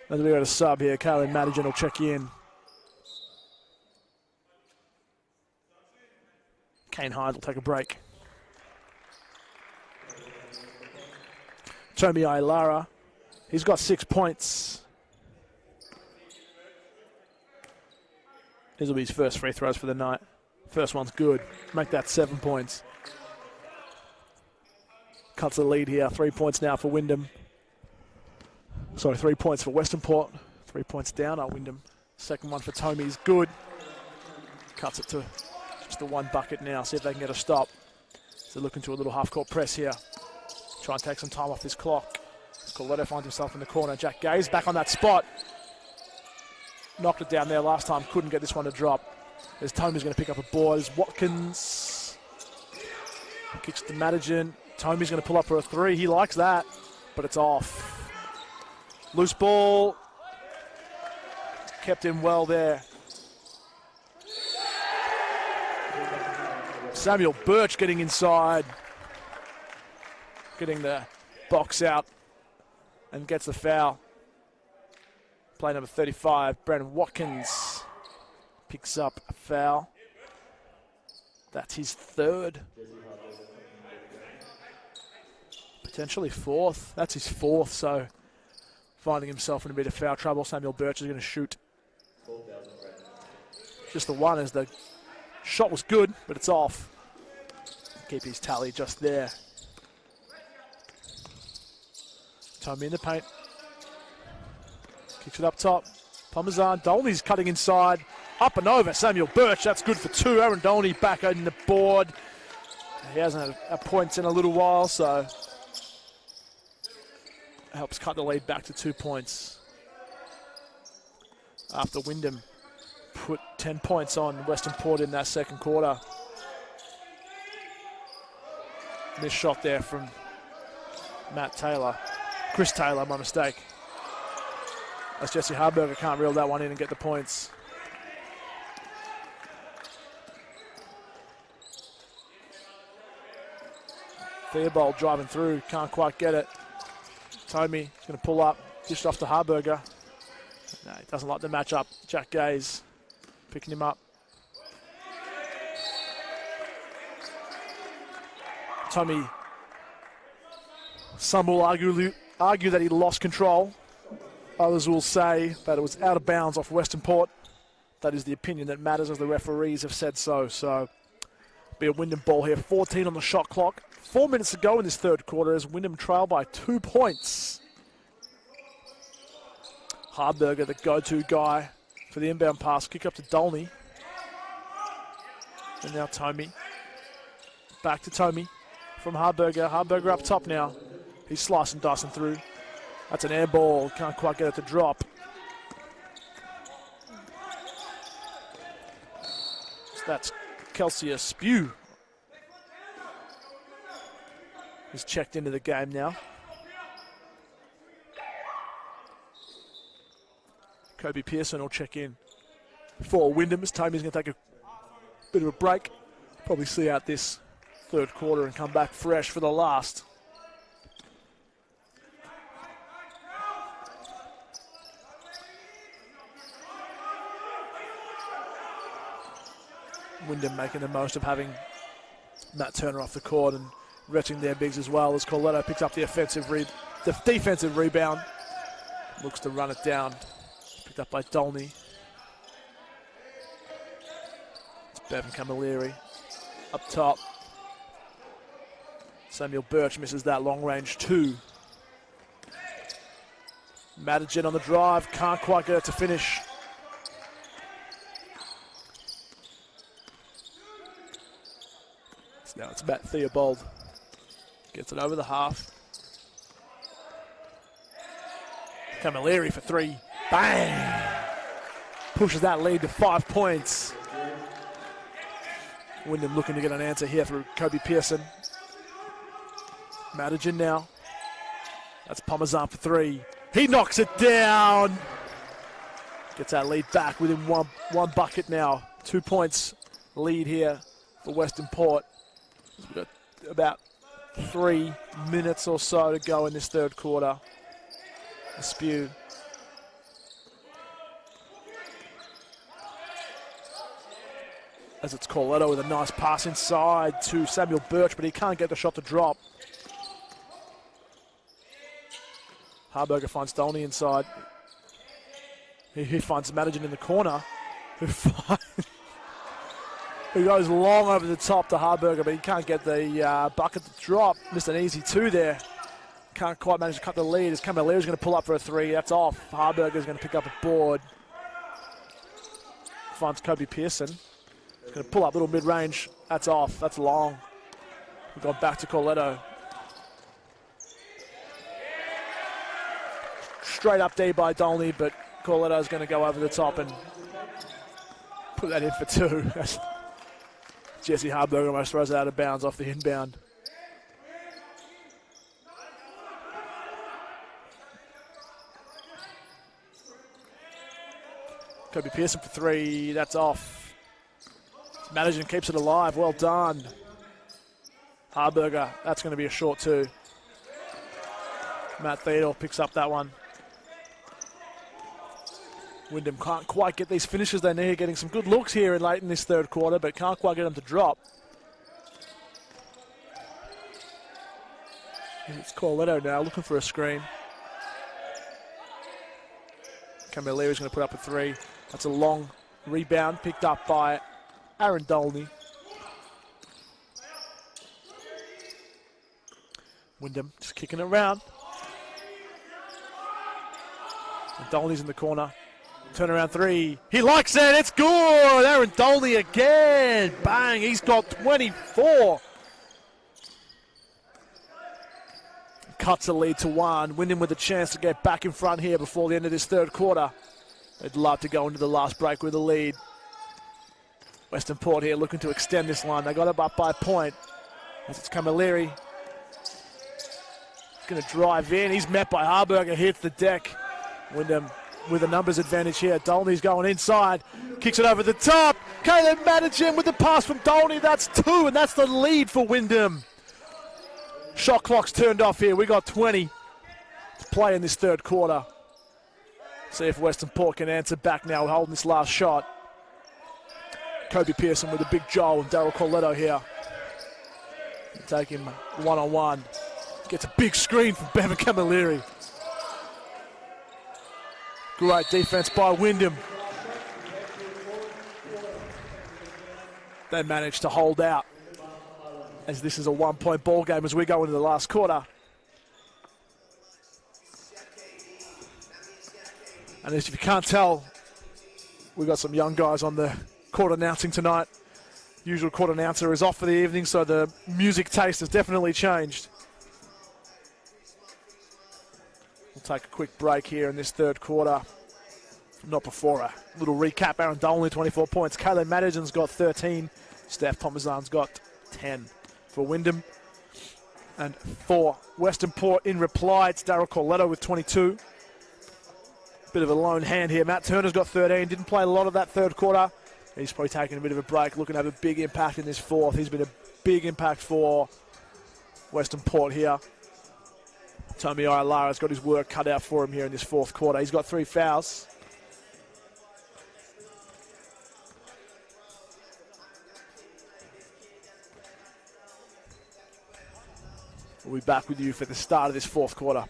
And we got a sub here. Kaylin Madigan will check in. Kane Hines will take a break. Tommy Ailara, he's got 6 points. These will be his first free throws for the night. First one's good. Make that 7 points. Cuts the lead here. 3 points now for Wyndham. Sorry, 3 points for Western Port. 3 points down at Wyndham. Second one for Tomey is good. Cuts it to just the 1 bucket now. See if they can get a stop. So looking to a little half-court press here. Try and take some time off this clock. Corletto finds himself in the corner. Jack Gaze back on that spot. Knocked it down there last time. Couldn't get this one to drop. As Tomey's going to pick up a board. As Watkins kicks to Madigan. Tomey's going to pull up for a 3. He likes that, but it's off. Loose ball. Kept him well there. Samuel Birch getting inside. Getting the box out and gets the foul. Play number 35, Brandon Watkins picks up a foul. That's his 3rd. Potentially 4th. That's his 4th, so finding himself in a bit of foul trouble. Samuel Birch is going to shoot. Just the 1 as the shot was good, but it's off. Keep his tally just there. Tomey in the paint. Kicks it up top. Parmesan. Dolney's cutting inside. Up and over. Samuel Birch. That's good for 2. Aaron Dolney back on the board. He hasn't had a point in a little while, so helps cut the lead back to 2 points. After Wyndham put 10 points on Western Port in that second quarter. Missed shot there from Matt Taylor. Chris Taylor, my mistake. As Jesse Harburger can't reel that one in and get the points. Theobald driving through, can't quite get it. Tomey is going to pull up, dished off to Harburger. No, he doesn't like the matchup. Jack Gaze picking him up. Tommy, some will argue that he lost control. Others will say that it was out of bounds off Western Port. That is the opinion that matters, as the referees have said so. So, be a Wyndham ball here. 14 on the shot clock. 4 minutes to go in this third quarter as Wyndham trail by 2 points. Harburger, the go-to guy for the inbound pass. Kick up to Dolney. And now Tommy. Back to Tommy from Harburger. Harburger up top now. He's slicing, dicing through. That's an air ball. Can't quite get it to drop. So that's Kelsey Spew. He's checked into the game now. Kobe Pearson will check in for Wyndham as Tommy's going to take a bit of a break. Probably see out this third quarter and come back fresh for the last. Wyndham making the most of having Matt Turner off the court and resting their bigs as well, as Corletto picks up the defensive rebound. Looks to run it down. Picked up by Dolney. It's Bevan Camilleri up top. Samuel Birch misses that long range 2. Madigan on the drive, can't quite get it to finish. Now it's Matt Theobald. Gets it over the half. Camilleri for 3. Bang! Pushes that lead to 5 points. Wyndham looking to get an answer here through Kobe Pearson. Madigan now. That's Parmesan for 3. He knocks it down. Gets that lead back within one bucket now. 2 points lead here for Western Port. We've got about 3 minutes or so to go in this third quarter. Spew. As it's Corletto with a nice pass inside to Samuel Birch, but he can't get the shot to drop. Harburger finds Dolney inside. He finds Madigan in the corner. Who goes long over the top to Harburger, but he can't get the bucket to drop. Missed an easy 2 there. Can't quite manage to cut the lead as Camilleri going to pull up for a 3. That's off. Harburger's going to pick up a board. Finds Kobe Pearson. Going to pull up little mid-range. That's off. That's long. We've gone back to Corletto. Straight up D by Dolney, but Corletto's going to go over the top and put that in for 2. Jesse Harburger almost throws it out of bounds off the inbound. Kobe Pearson for 3. That's off. Madigan keeps it alive. Well done. Harburger. That's going to be a short 2. Matt Theodore picks up that one. Wyndham can't quite get these finishes they need. Getting some good looks here late in this third quarter, but can't quite get them to drop. It's Corletto now looking for a screen. Camilleri going to put up a 3. That's a long rebound picked up by Aaron Dolney. Wyndham just kicking it around. And Dolney's in the corner. Turnaround 3. He likes it. It's good. Aaron Dolney again. Bang. He's got 24. Cuts the lead to 1. Wyndham with a chance to get back in front here before the end of this third quarter. They'd love to go into the last break with a lead. Western Port here looking to extend this line. They got it up by a point. As it's Camilleri. Going to drive in. He's met by Harburger. Hits the deck. Wyndham with a numbers advantage here. Dolney's going inside. Kicks it over the top. Caleb Madigan with the pass from Dolney. That's 2, and that's the lead for Wyndham. Shot clock's turned off here. We got 20 to play in this third quarter. See if Western Port can answer back now, holding this last shot. Kobe Pearson with a big Joel and Daryl Corletto here. Take him one-on-one. Gets a big screen from Bevan Camilleri. Great defense by Wyndham. They managed to hold out, as this is a one-point ball game as we go into the last quarter. And as if you can't tell, we've got some young guys on the court announcing tonight. Usual court announcer is off for the evening, so the music taste has definitely changed. We'll take a quick break here in this third quarter. Not before a little recap. Aaron Dolney, 24 points. Kalen Madigan's got 13. Steph Pomazan's got 10 for Wyndham. And for Western Port in reply, it's Daryl Corletto with 22. Bit of a lone hand here. Matt Turner's got 13. Didn't play a lot of that third quarter. He's probably taking a bit of a break, looking to have a big impact in this fourth. He's been a big impact for Western Port here. Tommy Iolara's got his work cut out for him here in this fourth quarter. He's got 3 fouls. We'll be back with you for the start of this fourth quarter.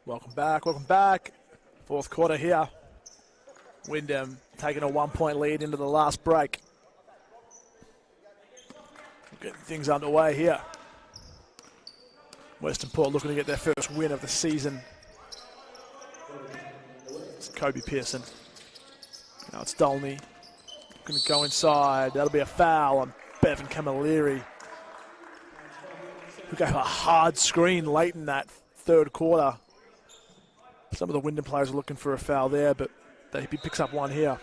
Welcome back, welcome back. Fourth quarter here. Wyndham taking a 1-point lead into the last break. Getting things underway here. Western Port looking to get their first win of the season. It's Kobe Pearson. Now it's Dolney. Going to go inside. That'll be a foul on Bevan Camilleri, who gave a hard screen late in that third quarter. Some of the Wyndham players are looking for a foul there, but he picks up one here.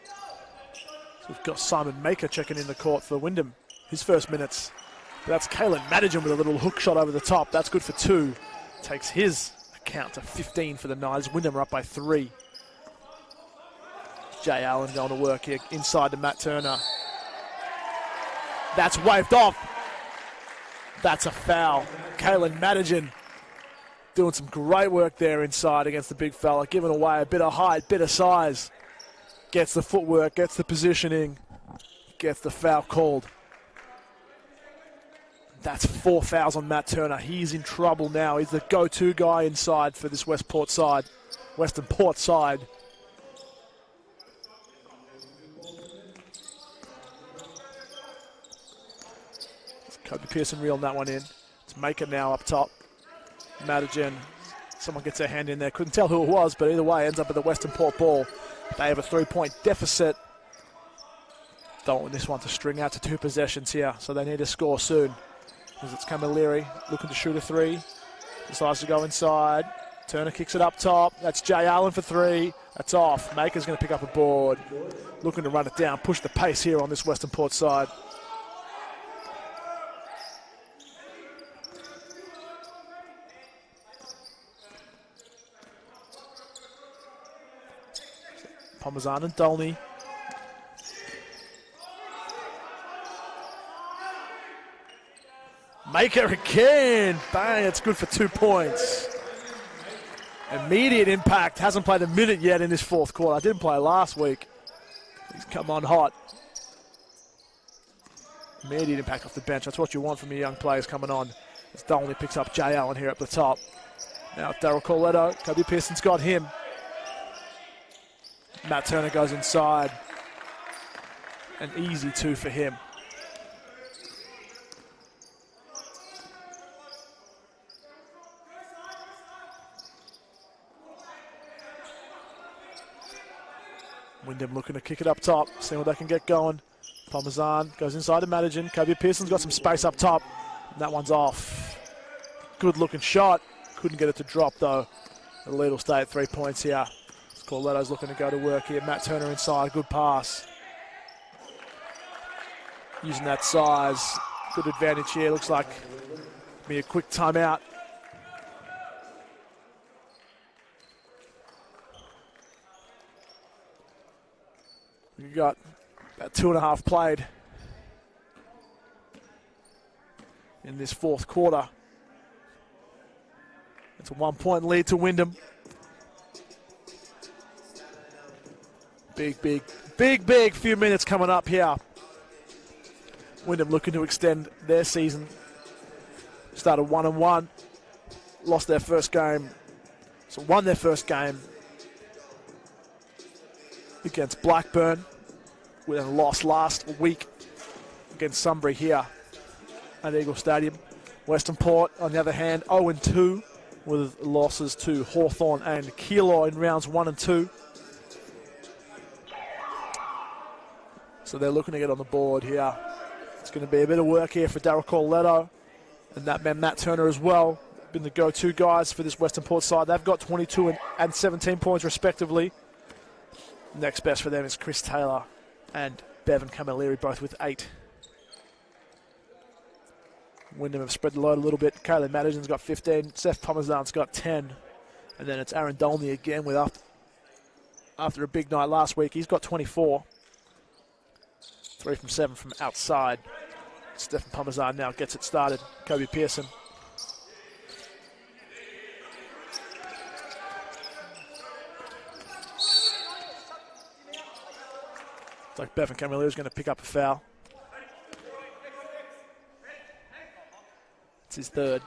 So we've got Simon Maker checking in the court for Wyndham. His first minutes. But that's Kalen Madigan with a little hook shot over the top. That's good for 2. Takes his account to 15 for the Knights. Wyndham are up by 3. Jay Allen going to work here inside to Matt Turner. That's waved off. That's a foul. Kalen Madigan doing some great work there inside against the big fella, giving away a bit of height, bit of size. Gets the footwork, gets the positioning, gets the foul called. That's 4 fouls on Matt Turner. He's in trouble now. He's the go-to guy inside for this Western Port side. Kobe Pearson reeling that one in. It's Maker now up top. Madigan, someone gets their hand in there. Couldn't tell who it was, but either way, ends up with the Western Port ball. They have a 3-point deficit. Don't want this one to string out to 2 possessions here, so they need to score soon. As it's Camilleri looking to shoot a 3. Decides to go inside. Turner kicks it up top. That's Jay Allen for 3. That's off. Maker's going to pick up a board. Looking to run it down, push the pace here on this Western Port side. Pomazan and Dolney. Maker again. Bang, it's good for 2 points. Immediate impact. Hasn't played a minute yet in this fourth quarter. I didn't play last week. He's come on hot. Immediate impact off the bench. That's what you want from your young players coming on. As Dolney picks up Jay Allen here at the top. Now Daryl Corletto, Kobe Pearson's got him. Matt Turner goes inside. An easy 2 for him. Wyndham looking to kick it up top, seeing what they can get going. Parmesan goes inside to Madigan. Kobe Pearson's got some space up top. And that one's off. Good looking shot. Couldn't get it to drop though. The lead will stay at 3 points here. Corletto's looking to go to work here. Matt Turner inside, good pass. Using that size, good advantage here. Looks like be a quick timeout. We got about 2.5 played in this fourth quarter. It's a 1-point lead to Wyndham. Big few minutes coming up here. Wyndham looking to extend their season. Started 1-1, lost their first game, so won their first game against Blackburn, with a loss last week against Sunbury here at Eagle Stadium. Western Port, on the other hand, 0-2 with losses to Hawthorn and Keilor in rounds 1 and 2. So they're looking to get on the board here. It's going to be a bit of work here for Daryl Corletto and that man Matt Turner as well. Been the go-to guys for this Western Port side. They've got 22 and 17 points respectively. Next best for them is Chris Taylor and Bevan Camilleri, both with 8. Wyndham have spread the load a little bit. Kaylee Madigan's got 15. Seth Parmesan's got 10. And then it's Aaron Dolney again with after a big night last week. He's got 24. 3 from 7 from outside. Stephen Parmesan now gets it started. Kobe Pearson. It's like Bevan Camilleri is going to pick up a foul. It's his third.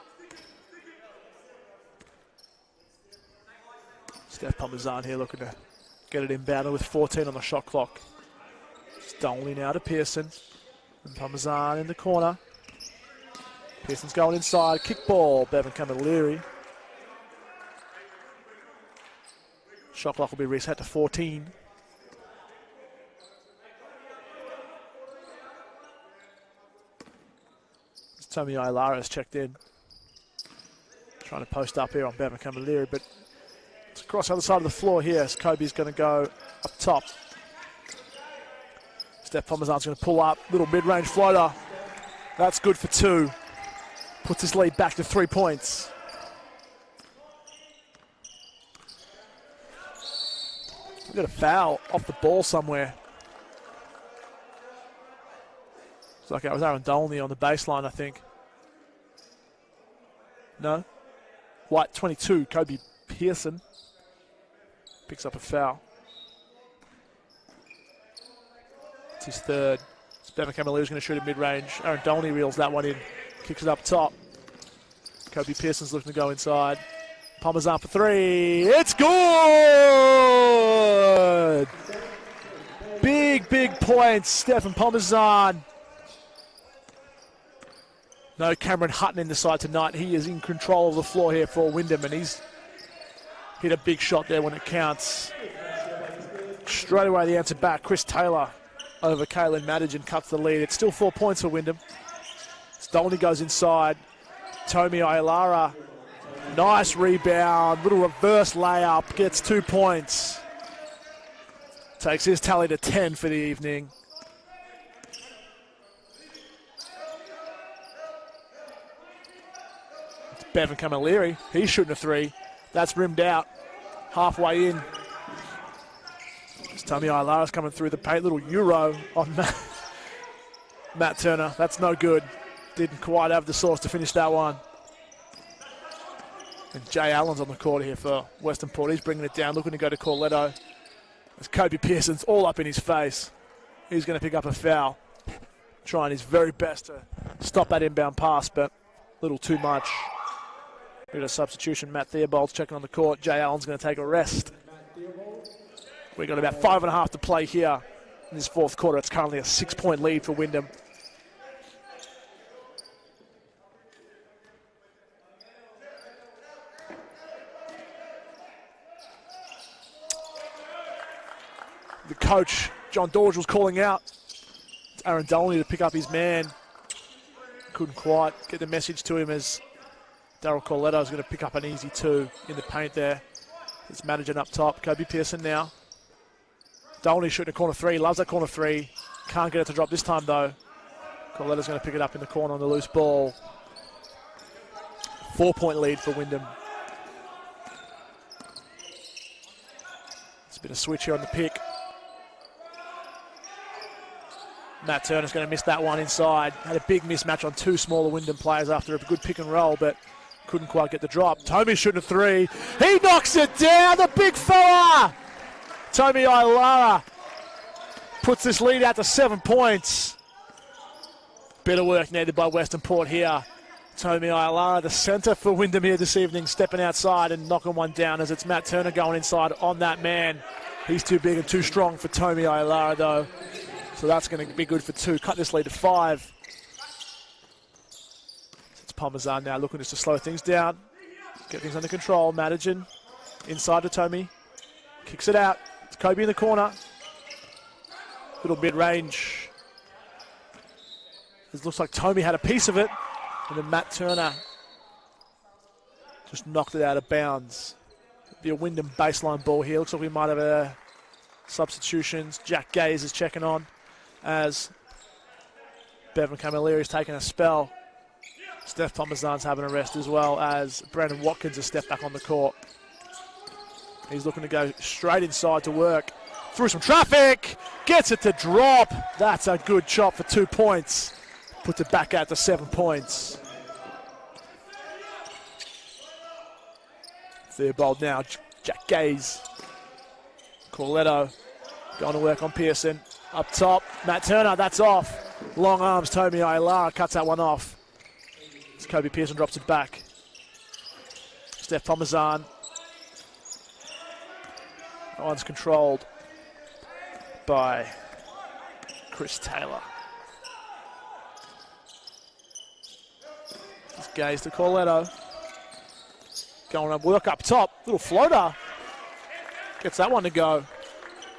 Steph Parmesan here looking to get it inbounded with 14 on the shot clock. Dolney now to Pearson. And Parmesan in the corner. Pearson's going inside. Kick ball. Bevan Camilleri. Shot clock will be reset to 14. Tommy Ailara has checked in. Trying to post up here on Bevan Camilleri, but it's across the other side of the floor here. So Kobe's going to go up top. Steph Parmesan's going to pull up. Little mid-range floater. That's good for 2. Puts his lead back to 3 points. We've got a foul off the ball somewhere. It's like it was Aaron Dolney on the baseline, I think. No? White 22, Kobe Pearson picks up a foul. It's his third. Bevan Camilleri is going to shoot it mid-range. Aaron Dolney reels that one in. Kicks it up top. Kobe Pearson's looking to go inside. Parmesan for 3. It's good! Big points. Stephen Parmesan. No Cameron Hutton in the side tonight. He is in control of the floor here for Wyndham, and he's hit a big shot there when it counts. Straight away the answer back. Chris Taylor over Kaylin Madigan cuts the lead. It's still 4 points for Wyndham. Dolney goes inside. Tomi Ailara. Nice rebound. Little reverse layup. Gets 2 points. Takes his tally to 10 for the evening. It's Bevan Camilleri. He's shooting a 3. That's rimmed out. Halfway in. Tomi Ailara's coming through the paint. Little euro on Matt Turner. That's no good. Didn't quite have the sauce to finish that one. And Jay Allen's on the court here for Western Port. He's bringing it down, looking to go to Corletto. As Kobe Pearson's all up in his face. He's going to pick up a foul. Trying his very best to stop that inbound pass, but a little too much. Bit of substitution. Matt Theobald's checking on the court. Jay Allen's going to take a rest. We've got about 5.5 to play here in this fourth quarter. It's currently a 6-point lead for Wyndham. The coach, John Dorge, was calling out. It's Aaron Dolney to pick up his man. Couldn't quite get the message to him as Daryl Corletto is going to pick up an easy 2 in the paint there. It's managing up top. Kobe Pearson now. Dolney shooting a corner 3. Loves that corner 3. Can't get it to drop this time though. Corletto's going to pick it up in the corner on the loose ball. 4-point lead for Wyndham. It's a bit of switch here on the pick. Matt Turner's going to miss that one inside. Had a big mismatch on 2 smaller Wyndham players after a good pick and roll, but couldn't quite get the drop. Tommy shooting a 3. He knocks it down, the big fella! Tommy Ailara puts this lead out to 7 points. Bit of work needed by Western Port here. Tommy Ailara, the centre for Wyndham here this evening, stepping outside and knocking one down as it's Matt Turner going inside on that man. He's too big and too strong for Tommy Ailara though. So that's going to be good for 2. Cut this lead to 5. It's Parmesan now looking just to slow things down. Get things under control. Madigan inside to Tommy. Kicks it out. It's Kobe in the corner. Little mid-range. It looks like Tommy had a piece of it. And then Matt Turner just knocked it out of bounds. It'll be a Wyndham baseline ball here. Looks like we might have a substitutions. Jack Gaze is checking on as Bevan Camilleri is taking a spell. Steph Parmesan's having a rest as well as Brandon Watkins has stepped back on the court. He's looking to go straight inside to work. Through some traffic, gets it to drop. That's a good chop for 2 points. Puts it back out to 7 points. Theobald now, Jack Gaze. Corletto going to work on Pearson. Up top, Matt Turner, that's off. Long arms, Tommy Ailara cuts that one off. As Kobe Pearson drops it back. Steph Parmesan. That one's controlled by Chris Taylor. This Gaze to Corletto. Going to work up top, little floater. Gets that one to go.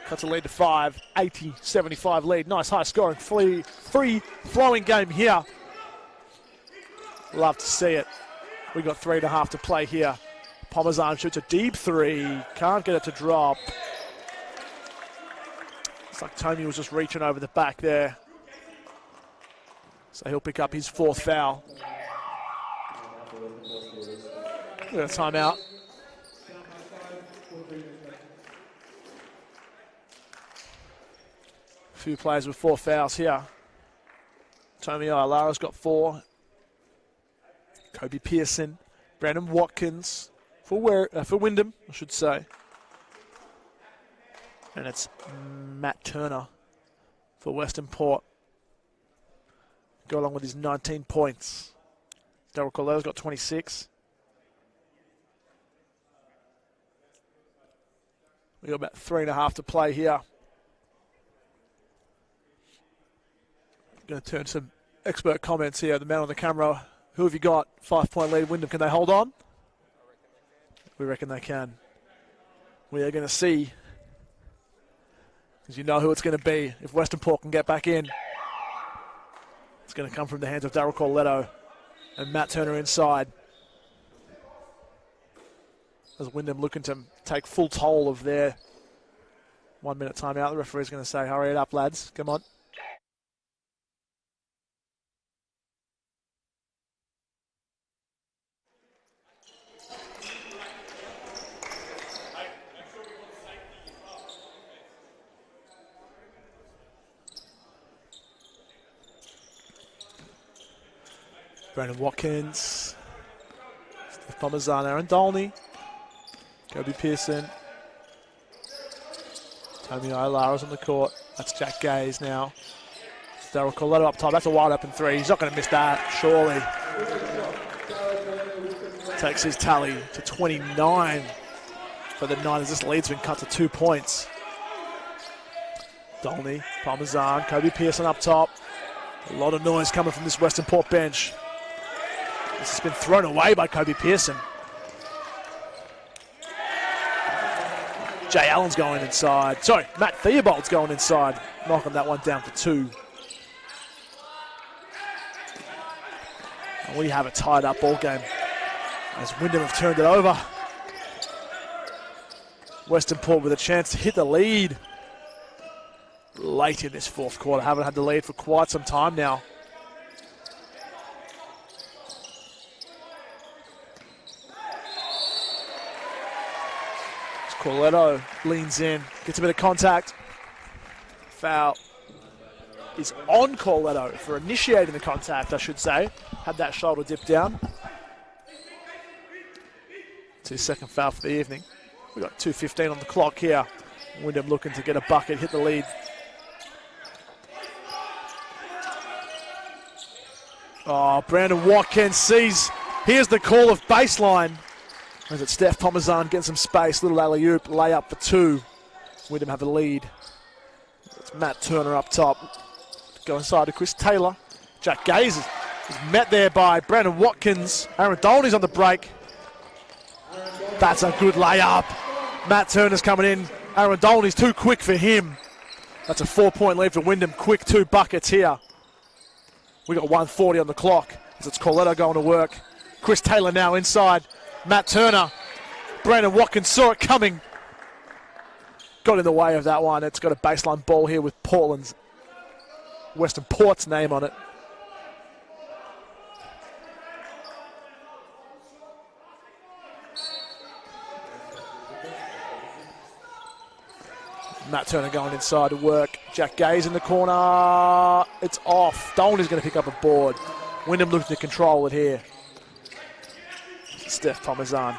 Cuts a lead to 5, 80-75 lead. Nice high scoring, free flowing game here. Love to see it. We got 3.5 to play here. Parmesan shoots a deep 3. Can't get it to drop. It's like Tony was just reaching over the back there. So he'll pick up his 4th foul. We got a timeout. A few players with 4 fouls here. Tommy Ailara's got 4. Kobe Pearson, Brandon Watkins for Wyndham, I should say. And it's Matt Turner for Western Port. Go along with his 19 points. Daryl Corletto's got 26. We got about 3.5 to play here. Going to turn some expert comments here. The man on the camera. Who have you got? 5-point lead. Wyndham. Can they hold on? We reckon they can. We are going to see. Because you know who it's going to be. If Western Port can get back in, it's going to come from the hands of Daryl Corletto and Matt Turner inside. As Wyndham looking to take full toll of their 1 minute timeout. The referee's going to say, hurry it up, lads. Come on. Brandon Watkins, Steph Parmesan, Aaron Dolney, Kobe Pearson, Tommy Ailara's on the court. That's Jack Gaze now. Daryl Corletto up top. That's a wide open 3. He's not going to miss that, surely. takes his tally to 29 for the Niners. This lead's been cut to 2 points. Dolney, Parmesan, Kobe Pearson up top. A lot of noise coming from this Western Port bench. This has been thrown away by Kobe Pearson. Jay Allen's going inside. Sorry, Matt Theobald's going inside. Knocking that one down for 2. And we have a tied up ball game as Wyndham have turned it over. Western Port with a chance to hit the lead late in this fourth quarter. Haven't had the lead for quite some time now. Corletto leans in, gets a bit of contact. Foul is on Corletto for initiating the contact, I should say. Had that shoulder dip down. It's his second foul for the evening. We've got 2:15 on the clock here. Wyndham looking to get a bucket, hit the lead. Oh, Brandon Watkins sees, here's the call of baseline. As it's Steph Parmesan getting some space, little alley-oop, layup for 2. Wyndham have a lead. It's Matt Turner up top. Go inside to Chris Taylor. Jack Gaze is met there by Brandon Watkins. Aaron Dolney's on the break. That's a good layup. Matt Turner's coming in. Aaron Dolney's too quick for him. That's a 4-point lead for Wyndham. Quick 2 buckets here. We got 1:40 on the clock as it's Corletto going to work. Chris Taylor now inside. Matt Turner, Brandon Watkins saw it coming. Got in the way of that one. It's got a baseline ball here with Portland's, Western Port's name on it. Matt Turner going inside to work. Jack Gaze in the corner. It's off. Dolney's going to pick up a board. Wyndham looking to control it here. Steph Parmesan.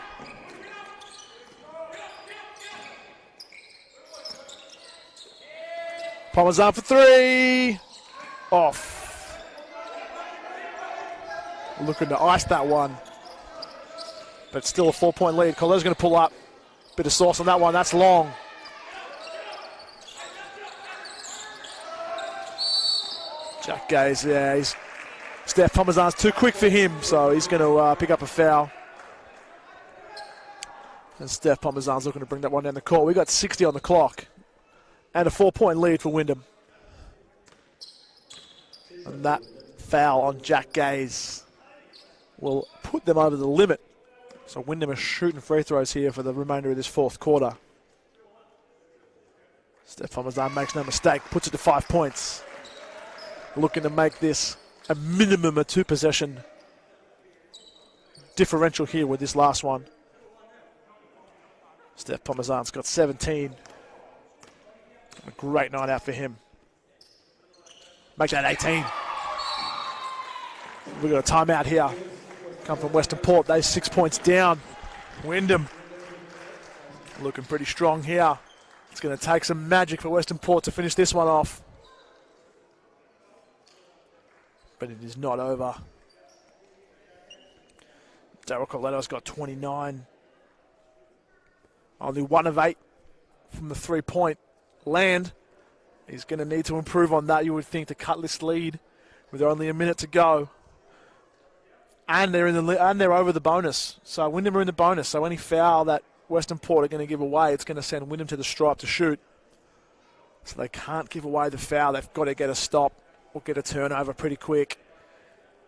Parmesan for 3. Off. Looking to ice that one. But still a 4-point lead. Coletto's going to pull up. Bit of sauce on that one. That's long. Jack Gaze, yeah. Steph Parmesan's too quick for him, so he's going to pick up a foul. And Steph Parmesan's looking to bring that one down the court. We've got 60 on the clock. And a 4-point lead for Wyndham. And that foul on Jack Gaze will put them over the limit. So Wyndham are shooting free throws here for the remainder of this fourth quarter. Steph Parmesan makes no mistake, puts it to 5 points. Looking to make this a minimum of 2 possession differential here with this last one. Steph Parmesan's got 17. A great night out for him. Makes that 18. We've got a timeout here. Come from Western Port. They're 6 points down. Wyndham looking pretty strong here. It's going to take some magic for Western Port to finish this one off. But it is not over. Daryl Corletto's got 29. Only 1 of 8 from the 3-point land. He's going to need to improve on that, you would think, to cut this lead with only a minute to go. And they're over the bonus. So Wyndham are in the bonus. So any foul that Western Port are going to give away, it's going to send Wyndham to the stripe to shoot. So they can't give away the foul. They've got to get a stop or get a turnover pretty quick.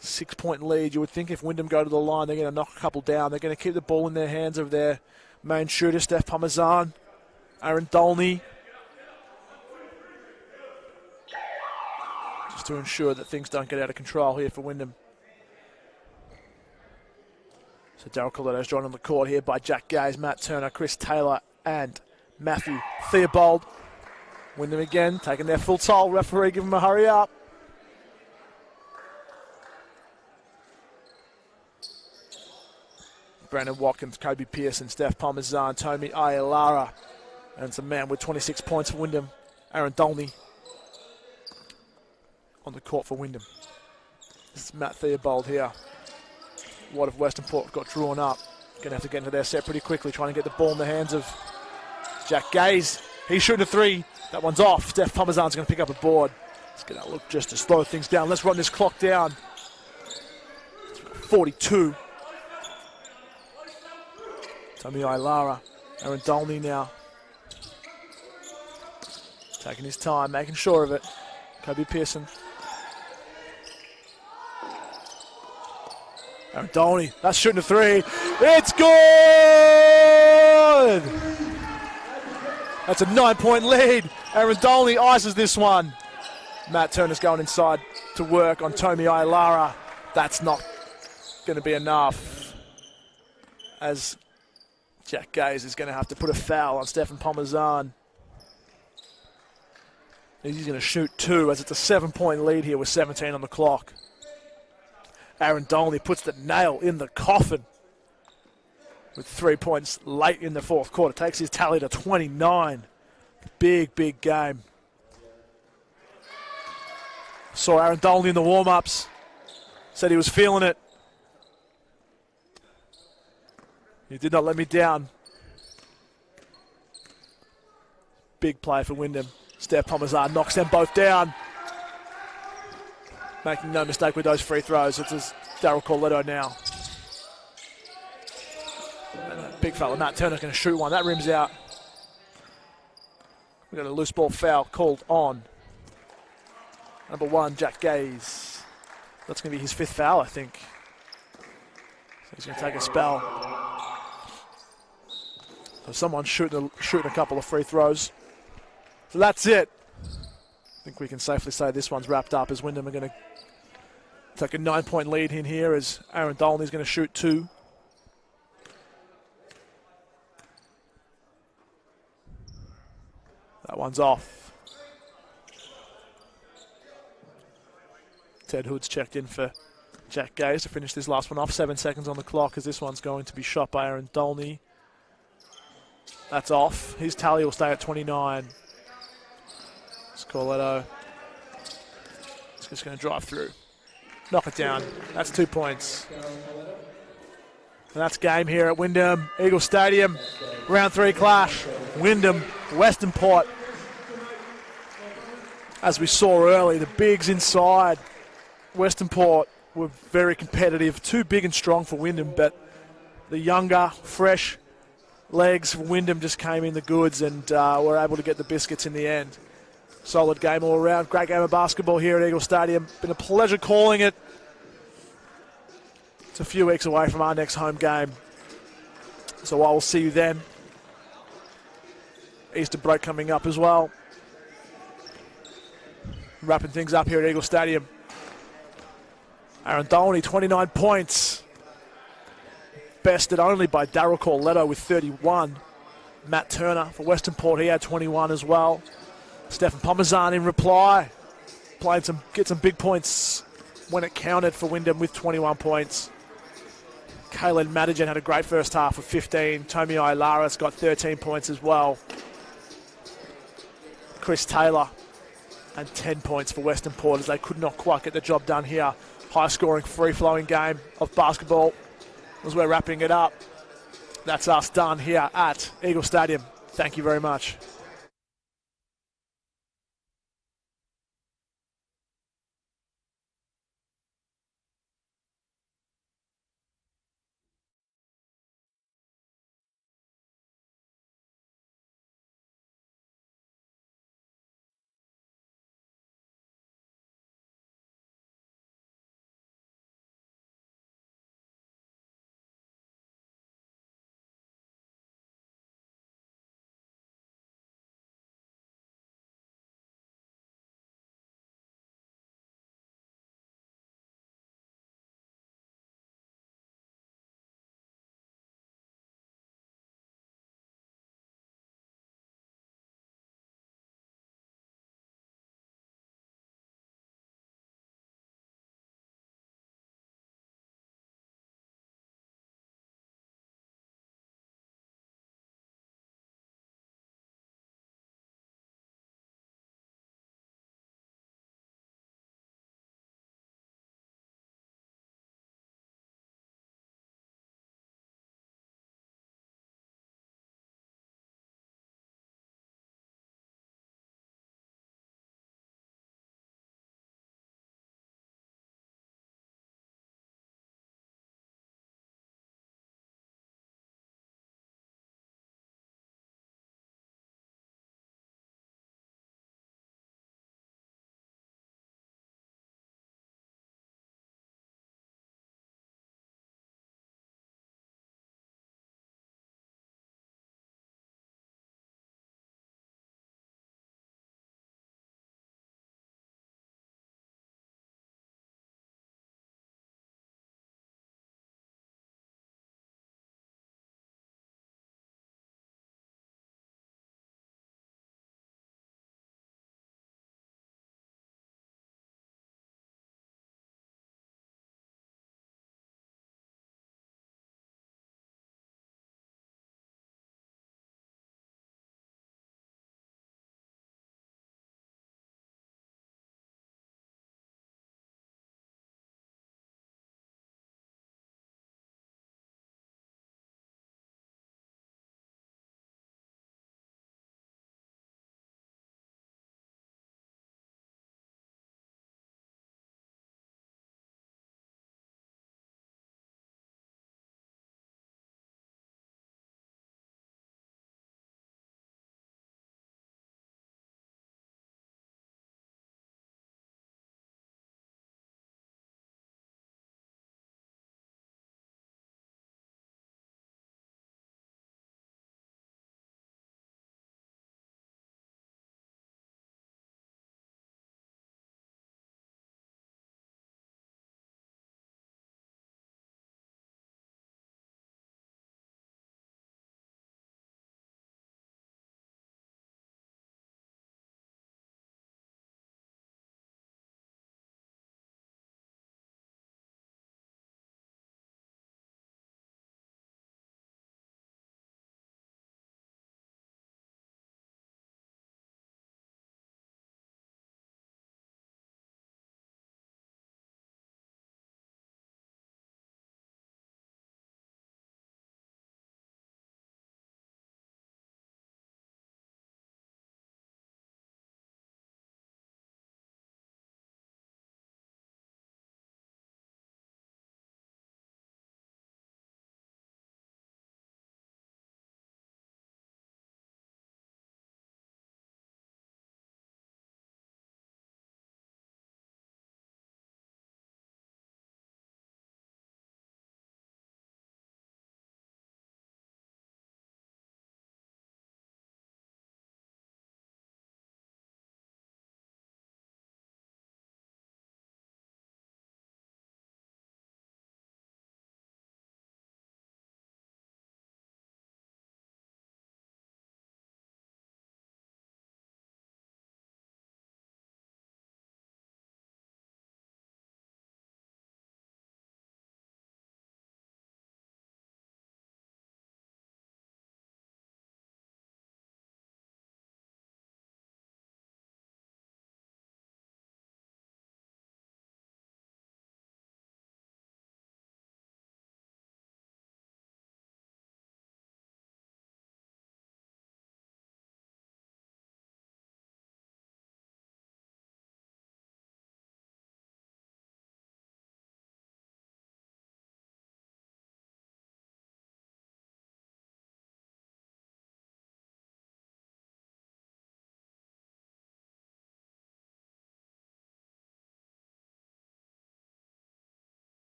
6-point lead. You would think if Wyndham go to the line, they're going to knock a couple down. They're going to keep the ball in their hands of their main shooter, Steph Parmesan, Aaron Dolney, just to ensure that things don't get out of control here for Wyndham. So Daryl Corletto's joined on the court here by Jack Gaze, Matt Turner, Chris Taylor, and Matthew Theobald. Wyndham again, taking their full toll. Referee, give them a hurry up. Brandon Watkins, Kobe Pearson, Steph Parmesan, Tomi Ayelara, and it's a man with 26 points for Wyndham, Aaron Dolney, on the court for Wyndham. This is Matt Theobald here. what if Western Port got drawn up? Going to have to get into their set pretty quickly, trying to get the ball in the hands of Jack Gaze. He's shooting a three. That one's off. Steph Parmesan's going to pick up a board. It's going to look just to slow things down. Let's run this clock down. 42. Tommy Ailara. Aaron Dolney now. Taking his time, making sure of it. Kobe Pearson. Aaron Dolney, that's shooting a three. It's good! That's a 9-point lead. Aaron Dolney ices this one. Matt Turner's going inside to work on Tommy Ailara. That's not going to be enough, as Jack Gaze is going to have to put a foul on Stefan Parmesan. He's going to shoot two, as it's a 7-point lead here with 17 on the clock. Aaron Dolney puts the nail in the coffin with 3 points late in the fourth quarter. Takes his tally to 29. Big, big game. Saw Aaron Dolney in the warm-ups. Said he was feeling it. He did not let me down. Big play for Wyndham. Steph Parmesan knocks them both down. Making no mistake with those free throws. It's Daryl Corletto now. And big fella, Matt Turner's going to shoot one. That rims out. We've got a loose ball foul called on. Number 1, Jack Gaze. That's going to be his 5th foul, I think. So he's going to take a spell. So someone's shooting a couple of free throws. So that's it. I think we can safely say this one's wrapped up, as Wyndham are going to take a 9-point lead in here, as Aaron Dolney's going to shoot 2. That one's off. Ted Hood's checked in for Jack Gaze to finish this last one off. 7 seconds on the clock, as this one's going to be shot by Aaron Dolney. That's off. His tally will stay at 29. Corletto. He's just going to drive through. Knock it down. That's 2 points. And that's game here at Wyndham Eagle Stadium. Round 3 clash. Wyndham, Western Port. As we saw early, the bigs inside. Western Port were very competitive. Too big and strong for Wyndham, but the younger, fresh legs for Wyndham just came in the goods and were able to get the biscuits in the end. Solid game all around. Great game of basketball here at Eagle Stadium. Been a pleasure calling it. It's a few weeks away from our next home game, so I will see you then. Easter break coming up as well. Wrapping things up here at Eagle Stadium. Aaron Dolney, 29 points. Bested only by Daryl Corletto with 31. Matt Turner for Western Port, he had 21 as well. Stefan Parmesan in reply. Get some big points when it counted for Wyndham with 21 points. Kalen Madigan had a great first half with 15. Tommy Ailara's got 13 points as well. Chris Taylor and 10 points for Western Port, as they could not quite get the job done here. High-scoring, free-flowing game of basketball as we're wrapping it up. That's us done here at Eagle Stadium. Thank you very much.